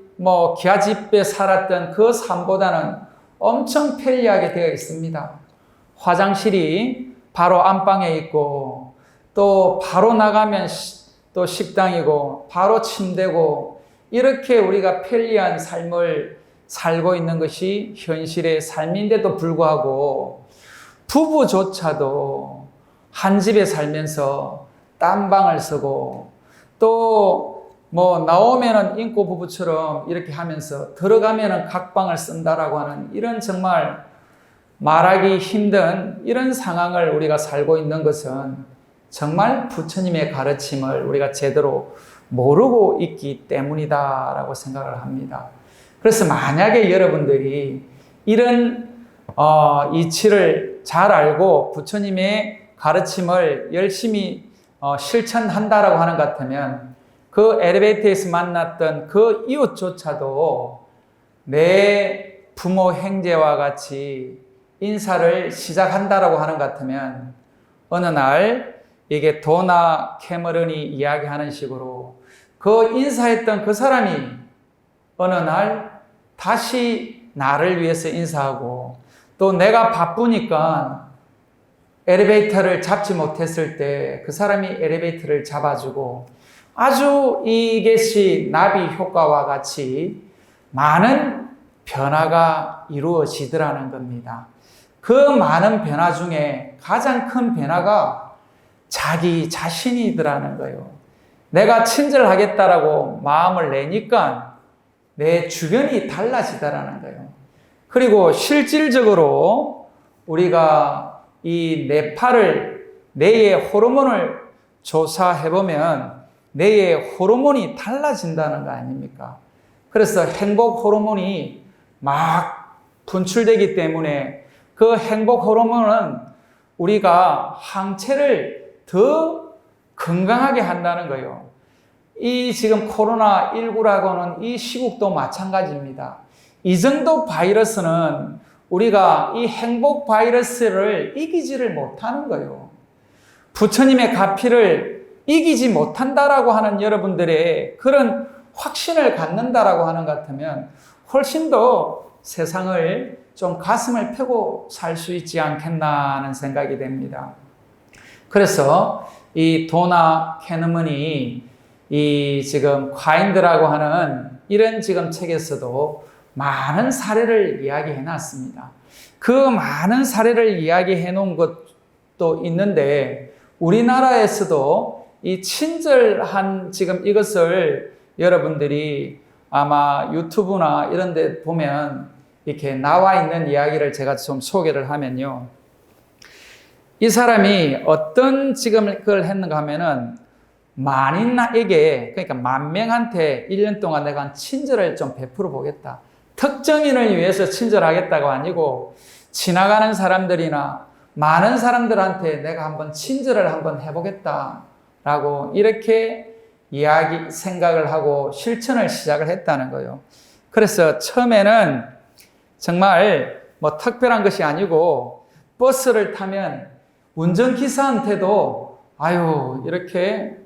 기아집에 살았던 그 삶보다는 엄청 편리하게 되어 있습니다. 화장실이 바로 안방에 있고 또 바로 나가면 또 식당이고 바로 침대고 이렇게 우리가 편리한 삶을 살고 있는 것이 현실의 삶인데도 불구하고 부부조차도 한 집에 살면서 딴방을 쓰고 또 뭐 나오면은 인고 부부처럼 이렇게 하면서 들어가면은 각방을 쓴다라고 하는 이런 정말 말하기 힘든 이런 상황을 우리가 살고 있는 것은 정말 부처님의 가르침을 우리가 제대로 모르고 있기 때문이다라고 생각을 합니다. 그래서 만약에 여러분들이 이런 이치를 잘 알고 부처님의 가르침을 열심히 실천한다라고 하는 것 같으면 그 엘리베이터에서 만났던 그 이웃조차도 내 부모 형제와 같이 인사를 시작한다라고 하는 것 같으면 어느 날 이게 도나 캐머런이 이야기하는 식으로 그 인사했던 그 사람이 어느 날 다시 나를 위해서 인사하고 또 내가 바쁘니까 엘리베이터를 잡지 못했을 때 그 사람이 엘리베이터를 잡아주고 아주 이것이 나비 효과와 같이 많은 변화가 이루어지더라는 겁니다. 그 많은 변화 중에 가장 큰 변화가 자기 자신이더라는 거예요. 내가 친절하겠다라고 마음을 내니까 내 주변이 달라지더라는 거예요. 그리고 실질적으로 우리가 이 뇌파를, 뇌의 호르몬을 조사해보면 뇌의 호르몬이 달라진다는 거 아닙니까? 그래서 행복 호르몬이 막 분출되기 때문에 그 행복 호르몬은 우리가 항체를 더 건강하게 한다는 거예요. 이 지금 코로나19라고는 이 시국도 마찬가지입니다. 이 정도 바이러스는 우리가 이 행복 바이러스를 이기지를 못하는 거예요. 부처님의 가피를 이기지 못한다라고 하는 여러분들의 그런 확신을 갖는다라고 하는 것 같으면 훨씬 더 세상을 좀 가슴을 펴고 살 수 있지 않겠나 하는 생각이 됩니다. 그래서 이 도나 캐너먼이 이 지금 과인드라고 하는 이런 지금 책에서도 많은 사례를 이야기해 놨습니다. 그 많은 사례를 이야기해 놓은 것도 있는데 우리나라에서도 이 친절한 지금 이것을 여러분들이 아마 유튜브나 이런 데 보면 이렇게 나와 있는 이야기를 제가 좀 소개를 하면요. 이 사람이 어떤 지금 그걸 했는가 하면은 만인에게, 그러니까 만 명한테 1년 동안 내가 친절을 좀 베풀어 보겠다. 특정인을 위해서 친절하겠다가 아니고 지나가는 사람들이나 많은 사람들한테 내가 한번 친절을 한번 해보겠다라고 이렇게 생각을 하고 실천을 시작을 했다는 거예요. 그래서 처음에는 정말 뭐 특별한 것이 아니고 버스를 타면 운전기사한테도 아유 이렇게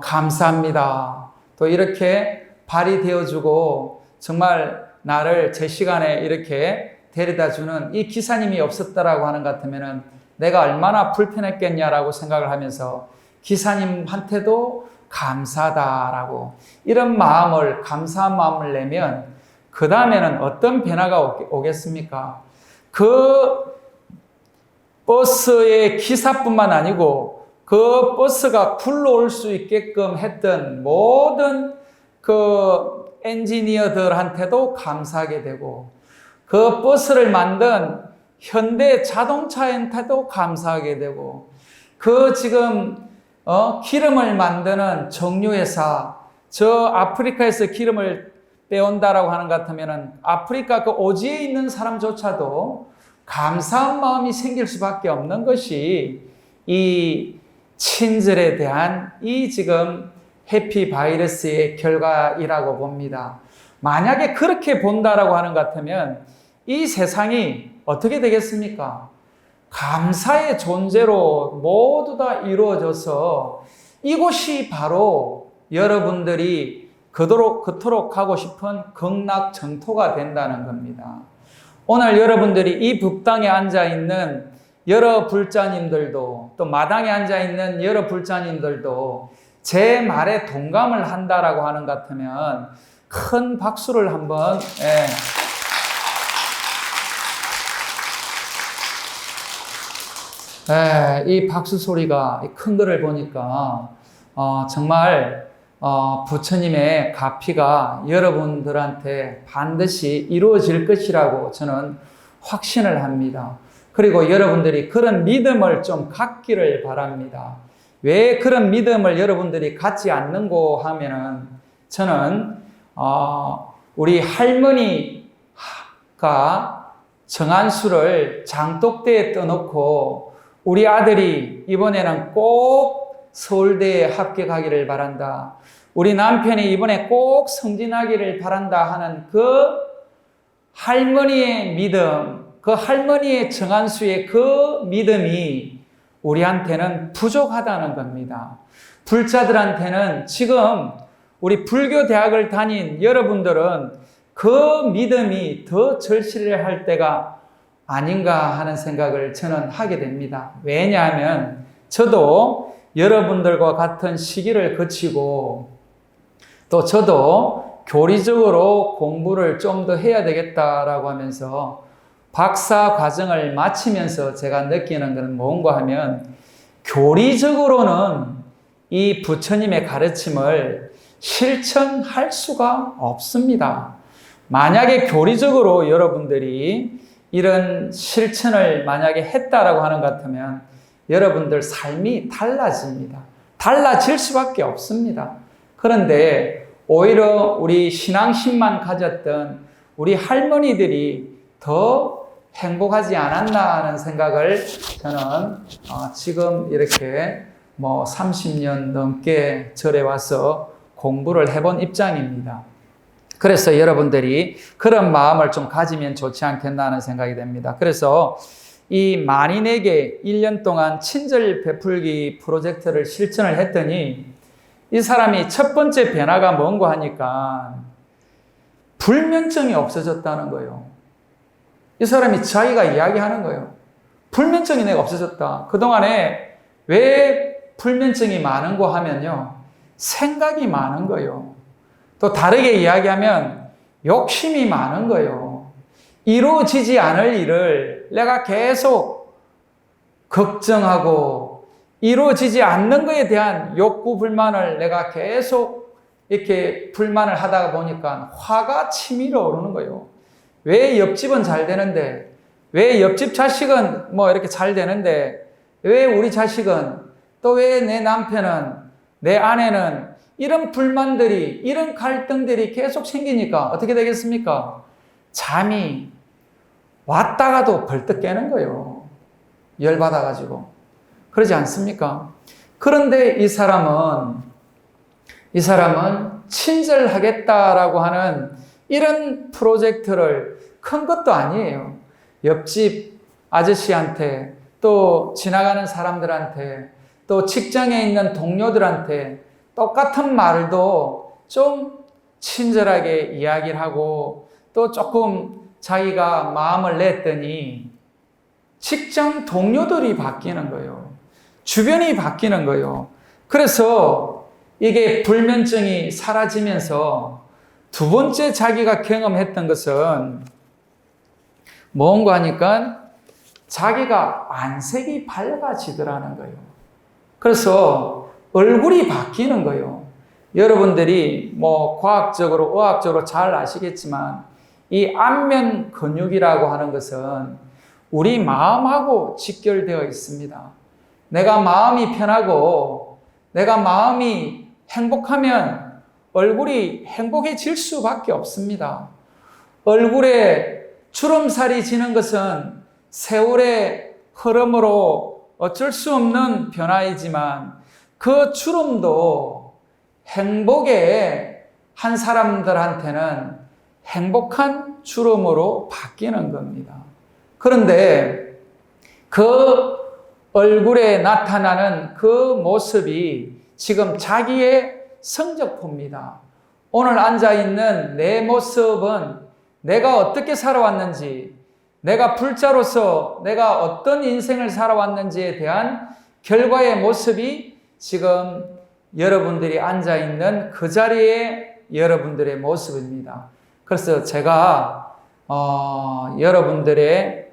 감사합니다. 또 이렇게 발이 되어주고 정말 나를 제 시간에 이렇게 데려다 주는 이 기사님이 없었다라고 하는 것 같으면은 내가 얼마나 불편했겠냐라고 생각을 하면서 기사님한테도 감사하다라고 이런 마음을, 감사한 마음을 내면 그 다음에는 어떤 변화가 오겠습니까? 그 버스의 기사뿐만 아니고 그 버스가 굴러올 수 있게끔 했던 모든 그 엔지니어들한테도 감사하게 되고 그 버스를 만든 현대 자동차한테도 감사하게 되고 그 지금 기름을 만드는 정유회사 저 아프리카에서 기름을 빼온다라고 하는 것 같으면은 아프리카 그 오지에 있는 사람조차도 감사한 마음이 생길 수밖에 없는 것이 이 친절에 대한 이 지금 해피 바이러스의 결과이라고 봅니다. 만약에 그렇게 본다라고 하는 것 같으면 이 세상이 어떻게 되겠습니까? 감사의 존재로 모두 다 이루어져서 이곳이 바로 여러분들이 그토록 가고 싶은 극락정토가 된다는 겁니다. 오늘 여러분들이 이 법당에 앉아있는 여러 불자님들도 또 마당에 앉아있는 여러 불자님들도 제 말에 동감을 한다라고 하는 것 같으면 큰 박수를 한번 이 박수 소리가 큰 거를 보니까 정말 부처님의 가피가 여러분들한테 반드시 이루어질 것이라고 저는 확신을 합니다. 그리고 여러분들이 그런 믿음을 좀 갖기를 바랍니다. 왜 그런 믿음을 여러분들이 갖지 않는고 하면은 저는 우리 할머니가 정한수를 장독대에 떠놓고 우리 아들이 이번에는 꼭 서울대에 합격하기를 바란다. 우리 남편이 이번에 꼭 승진하기를 바란다 하는 그 할머니의 믿음, 그 할머니의 정한수의 그 믿음이 우리한테는 부족하다는 겁니다. 불자들한테는 지금 우리 불교 대학을 다닌 여러분들은 그 믿음이 더 절실해 할 때가 아닌가 하는 생각을 저는 하게 됩니다. 왜냐하면 저도 여러분들과 같은 시기를 거치고 또 저도 교리적으로 공부를 좀 더 해야 되겠다라고 하면서 박사 과정을 마치면서 제가 느끼는 것은 뭔가 하면 교리적으로는 이 부처님의 가르침을 실천할 수가 없습니다. 만약에 교리적으로 여러분들이 이런 실천을 만약에 했다라고 하는 것 같으면 여러분들 삶이 달라집니다. 달라질 수밖에 없습니다. 그런데 오히려 우리 신앙심만 가졌던 우리 할머니들이 더 행복하지 않았나 하는 생각을 저는 지금 이렇게 30년 넘게 절에 와서 공부를 해본 입장입니다. 그래서 여러분들이 그런 마음을 좀 가지면 좋지 않겠나 하는 생각이 됩니다. 그래서 이 만인에게 1년 동안 친절 베풀기 프로젝트를 실천을 했더니 이 사람이 첫 번째 변화가 뭔가 하니까 불면증이 없어졌다는 거예요. 이 사람이 자기가 이야기하는 거예요. 불면증이 내가 없어졌다. 그동안에 왜 불면증이 많은고 하면요. 생각이 많은 거예요. 또 다르게 이야기하면 욕심이 많은 거예요. 이루어지지 않을 일을 내가 계속 걱정하고 이루어지지 않는 것에 대한 욕구 불만을 내가 계속 이렇게 불만을 하다 보니까 화가 치밀어 오르는 거예요. 왜 옆집은 잘 되는데, 왜 옆집 자식은 이렇게 잘 되는데, 왜 우리 자식은, 또 왜 내 남편은, 내 아내는 이런 불만들이, 이런 갈등들이 계속 생기니까 어떻게 되겠습니까? 잠이 왔다가도 벌떡 깨는 거예요. 열받아가지고. 그러지 않습니까? 그런데 이 사람은 친절하겠다라고 하는 이런 프로젝트를 큰 것도 아니에요. 옆집 아저씨한테, 또 지나가는 사람들한테, 또 직장에 있는 동료들한테 똑같은 말도 좀 친절하게 이야기를 하고 또 조금 자기가 마음을 냈더니 직장 동료들이 바뀌는 거예요. 주변이 바뀌는 거예요. 그래서 이게 불면증이 사라지면서 두 번째 자기가 경험했던 것은 뭔가 하니까 자기가 안색이 밝아지더라는 거예요. 그래서 얼굴이 바뀌는 거예요. 여러분들이 과학적으로, 의학적으로 잘 아시겠지만 이 안면 근육이라고 하는 것은 우리 마음하고 직결되어 있습니다. 내가 마음이 편하고 내가 마음이 행복하면 얼굴이 행복해질 수밖에 없습니다. 얼굴에 주름살이 지는 것은 세월의 흐름으로 어쩔 수 없는 변화이지만 그 주름도 행복의 한 사람들한테는 행복한 주름으로 바뀌는 겁니다. 그런데 그 얼굴에 나타나는 그 모습이 지금 자기의 성적표입니다. 오늘 앉아있는 내 모습은 내가 어떻게 살아왔는지, 내가 불자로서 내가 어떤 인생을 살아왔는지에 대한 결과의 모습이 지금 여러분들이 앉아있는 그 자리에 여러분들의 모습입니다. 그래서 제가 여러분들의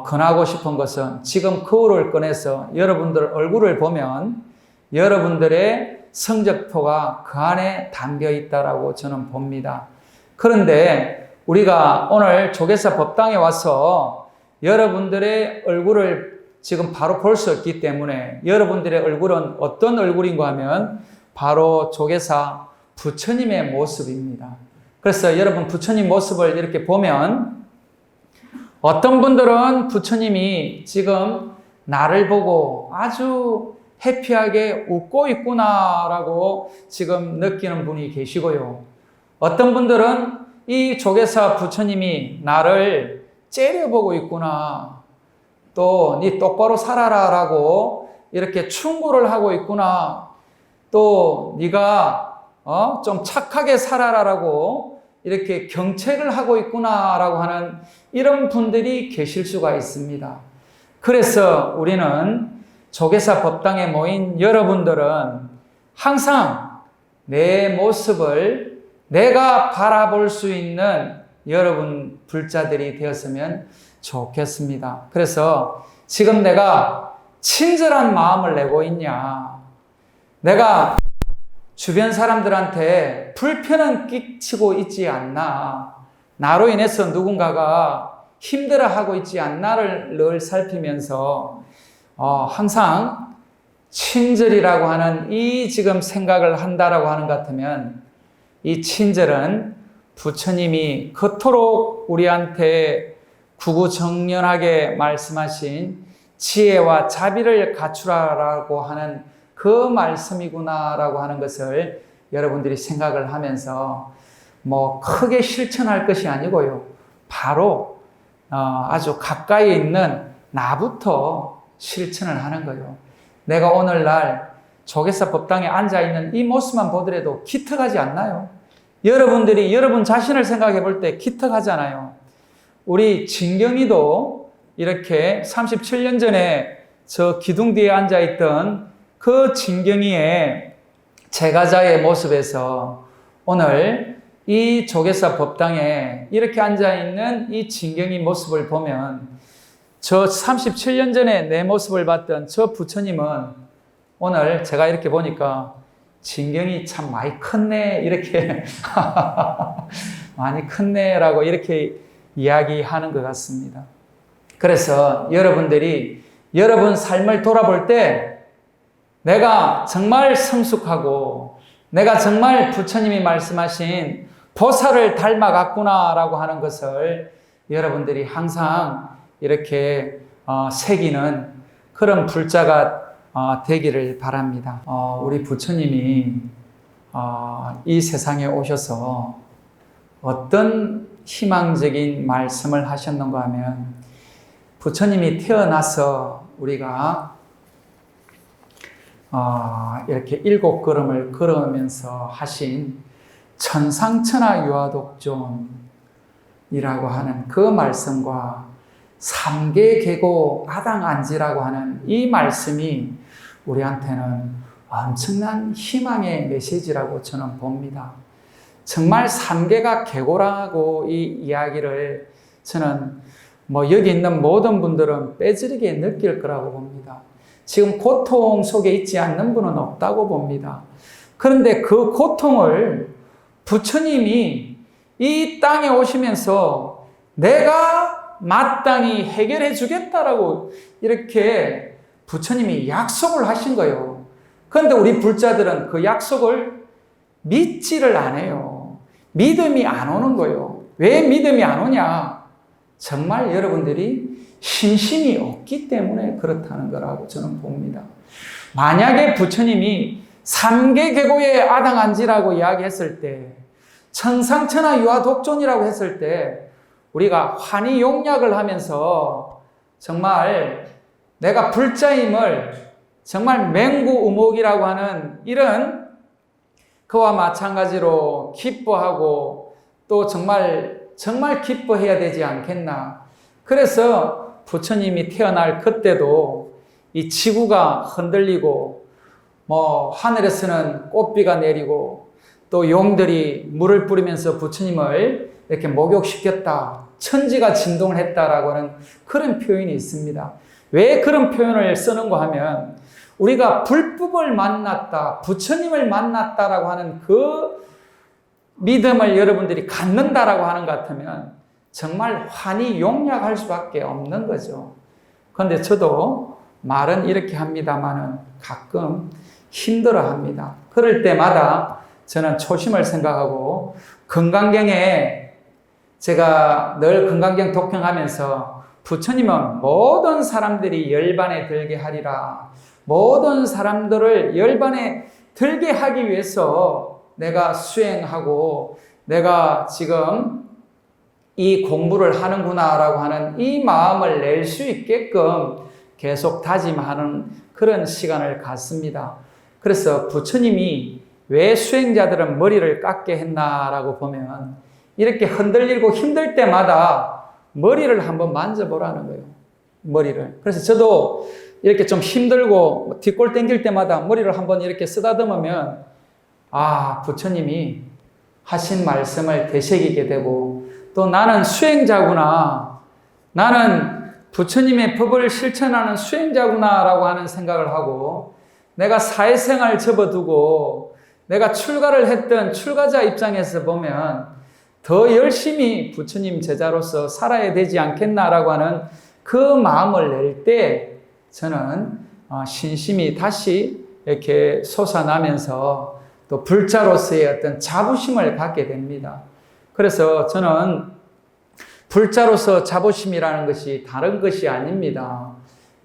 권하고 싶은 것은 지금 거울을 꺼내서 여러분들 얼굴을 보면 여러분들의 성적표가 그 안에 담겨 있다라고 저는 봅니다. 그런데 우리가 오늘 조계사 법당에 와서 여러분들의 얼굴을 지금 바로 볼 수 없기 때문에 여러분들의 얼굴은 어떤 얼굴인가 하면 바로 조계사 부처님의 모습입니다. 그래서 여러분 부처님 모습을 이렇게 보면 어떤 분들은 부처님이 지금 나를 보고 아주 해피하게 웃고 있구나라고 지금 느끼는 분이 계시고요. 어떤 분들은 이 조계사 부처님이 나를 째려보고 있구나. 또 네 똑바로 살아라라고 이렇게 충고를 하고 있구나. 또 네가 좀 착하게 살아라라고 이렇게 경책을 하고 있구나라고 하는 이런 분들이 계실 수가 있습니다. 그래서 우리는 조계사 법당에 모인 여러분들은 항상 내 모습을 내가 바라볼 수 있는 여러분 불자들이 되었으면 좋겠습니다. 그래서 지금 내가 친절한 마음을 내고 있냐? 내가 주변 사람들한테 불편은 끼치고 있지 않나? 나로 인해서 누군가가 힘들어하고 있지 않나를 늘 살피면서 항상 친절이라고 하는 이 지금 생각을 한다라고 하는 것 같으면 이 친절은 부처님이 그토록 우리한테 구구정연하게 말씀하신 지혜와 자비를 갖추라라고 하는 그 말씀이구나라고 하는 것을 여러분들이 생각을 하면서 뭐 크게 실천할 것이 아니고요. 바로 아주 가까이 있는 나부터 실천을 하는 거예요. 내가 오늘날 조계사 법당에 앉아있는 이 모습만 보더라도 기특하지 않나요? 여러분들이 여러분 자신을 생각해 볼 때 기특하잖아요. 우리 진경이도 이렇게 37년 전에 저 기둥 뒤에 앉아있던 그 진경이의 제가자의 모습에서 오늘 이 조계사 법당에 이렇게 앉아있는 이 진경이 모습을 보면 저 37년 전에 내 모습을 봤던 저 부처님은 오늘 제가 이렇게 보니까 진경이 참 많이 컸네 이렇게 많이 컸네라고 이렇게 이야기하는 것 같습니다. 그래서 여러분들이 여러분 삶을 돌아볼 때 내가 정말 성숙하고 내가 정말 부처님이 말씀하신 보살을 닮아갔구나라고 하는 것을 여러분들이 항상 이렇게 새기는 그런 불자가 되기를 바랍니다. 우리 부처님이 이 세상에 오셔서 어떤 희망적인 말씀을 하셨는가 하면 부처님이 태어나서 우리가 이렇게 7걸음을 걸으면서 하신 천상천하 유아독존이라고 하는 그 말씀과 삼계계고 아당안지라고 하는 이 말씀이 우리한테는 엄청난 희망의 메시지라고 저는 봅니다. 정말 삼계가 계고라고 이 이야기를 저는 여기 있는 모든 분들은 빼지르게 느낄 거라고 봅니다. 지금 고통 속에 있지 않는 분은 없다고 봅니다. 그런데 그 고통을 부처님이 이 땅에 오시면서 내가 마땅히 해결해 주겠다라고 이렇게 부처님이 약속을 하신 거예요. 그런데 우리 불자들은 그 약속을 믿지를 않아요. 믿음이 안 오는 거예요. 왜 믿음이 안 오냐? 정말 여러분들이 신심이 없기 때문에 그렇다는 거라고 저는 봅니다. 만약에 부처님이 삼계계고의 아당안지라고 이야기했을 때, 천상천하 유아독존이라고 했을 때 우리가 환희용약을 하면서 정말 내가 불자임을 정말 맹구우목이라고 하는 이런 그와 마찬가지로 기뻐하고 또 정말 기뻐해야 되지 않겠나. 그래서 부처님이 태어날 그때도 이 지구가 흔들리고 하늘에서는 꽃비가 내리고 또 용들이 물을 뿌리면서 부처님을 이렇게 목욕시켰다. 천지가 진동을 했다라고 하는 그런 표현이 있습니다. 왜 그런 표현을 쓰는가 하면 우리가 불법을 만났다, 부처님을 만났다라고 하는 그 믿음을 여러분들이 갖는다라고 하는 것 같으면 정말 환히 용약할 수밖에 없는 거죠. 그런데 저도 말은 이렇게 합니다만은 가끔 힘들어 합니다. 그럴 때마다 저는 초심을 생각하고 건강경에 제가 늘 건강경 독경하면서 부처님은 모든 사람들이 열반에 들게 하리라. 모든 사람들을 열반에 들게 하기 위해서 내가 수행하고 내가 지금 이 공부를 하는구나라고 하는 이 마음을 낼 수 있게끔 계속 다짐하는 그런 시간을 갖습니다. 그래서 부처님이 왜 수행자들은 머리를 깎게 했나라고 보면 이렇게 흔들리고 힘들 때마다 머리를 한번 만져보라는 거예요. 머리를. 그래서 저도 이렇게 좀 힘들고 뒷골 당길 때마다 머리를 한번 이렇게 쓰다듬으면 아, 부처님이 하신 말씀을 되새기게 되고 또 나는 수행자구나. 나는 부처님의 법을 실천하는 수행자구나라고 하는 생각을 하고 내가 사회생활 접어두고 내가 출가를 했던 출가자 입장에서 보면 더 열심히 부처님 제자로서 살아야 되지 않겠나라고 하는 그 마음을 낼 때 저는 신심이 다시 이렇게 솟아나면서 또 불자로서의 어떤 자부심을 갖게 됩니다. 그래서 저는 불자로서 자부심이라는 것이 다른 것이 아닙니다.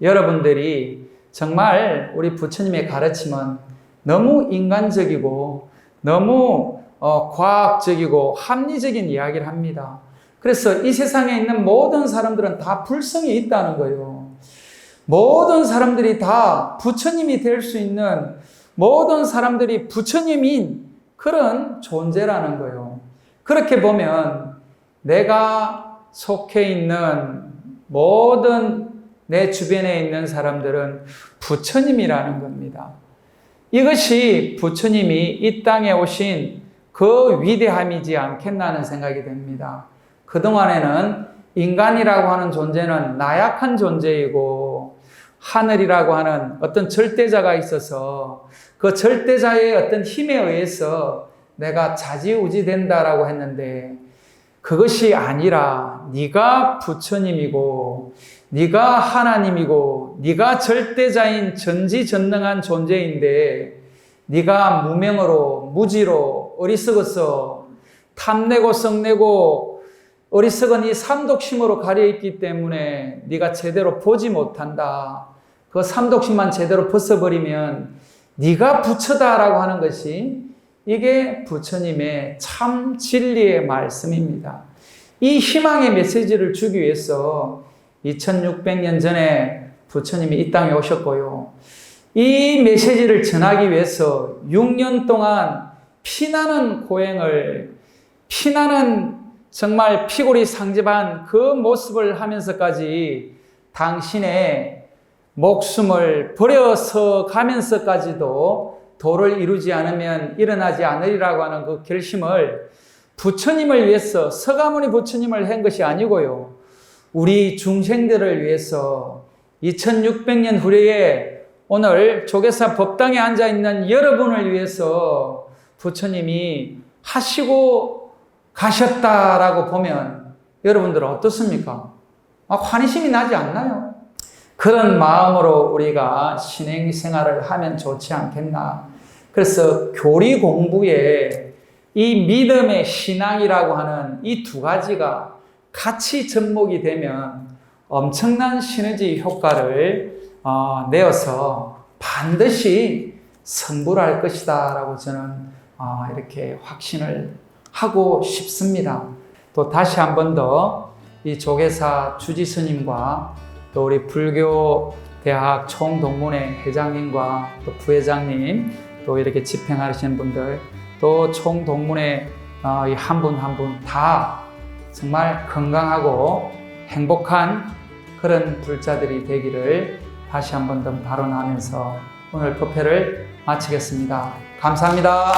여러분들이 정말 우리 부처님의 가르침은 너무 인간적이고 너무 과학적이고 합리적인 이야기를 합니다. 그래서 이 세상에 있는 모든 사람들은 다 불성이 있다는 거예요. 모든 사람들이 다 부처님이 될 수 있는 모든 사람들이 부처님인 그런 존재라는 거예요. 그렇게 보면 내가 속해 있는 모든 내 주변에 있는 사람들은 부처님이라는 겁니다. 이것이 부처님이 이 땅에 오신 그 위대함이지 않겠나는 생각이 듭니다. 그동안에는 인간이라고 하는 존재는 나약한 존재이고 하늘이라고 하는 어떤 절대자가 있어서 그 절대자의 어떤 힘에 의해서 내가 좌지우지 된다라고 했는데 그것이 아니라 네가 부처님이고 네가 하나님이고 네가 절대자인 전지전능한 존재인데 네가 무명으로 무지로 어리석어서 탐내고 썩내고 어리석은 이 삼독심으로 가려있기 때문에 네가 제대로 보지 못한다. 그 삼독심만 제대로 벗어버리면 네가 부처다라고 하는 것이 이게 부처님의 참 진리의 말씀입니다. 이 희망의 메시지를 주기 위해서 2600년 전에 부처님이 이 땅에 오셨고요. 이 메시지를 전하기 위해서 6년 동안 피나는 고행을, 피나는 정말 피골이 상접한 그 모습을 하면서까지 당신의 목숨을 버려서 가면서까지도 도를 이루지 않으면 일어나지 않으리라고 하는 그 결심을 부처님을 위해서 서가모니 부처님을 한 것이 아니고요. 우리 중생들을 위해서 2600년 후에 오늘 조계사 법당에 앉아있는 여러분을 위해서 부처님이 하시고 가셨다라고 보면 여러분들은 어떻습니까? 환희심이 나지 않나요? 그런 마음으로 우리가 신행생활을 하면 좋지 않겠나. 그래서 교리 공부에 이 믿음의 신앙이라고 하는 이 두 가지가 같이 접목이 되면 엄청난 시너지 효과를 내어서 반드시 성불할 것이다 라고 저는 이렇게 확신을 하고 싶습니다. 또 다시 한 번 더 이 조계사 주지스님과 또 우리 불교대학 총동문회 회장님과 또 부회장님 또 이렇게 집행하시는 분들 또 총동문회 한 분 한 분 다 정말 건강하고 행복한 그런 불자들이 되기를 다시 한 번 더 발언하면서 오늘 법회를 마치겠습니다. 감사합니다.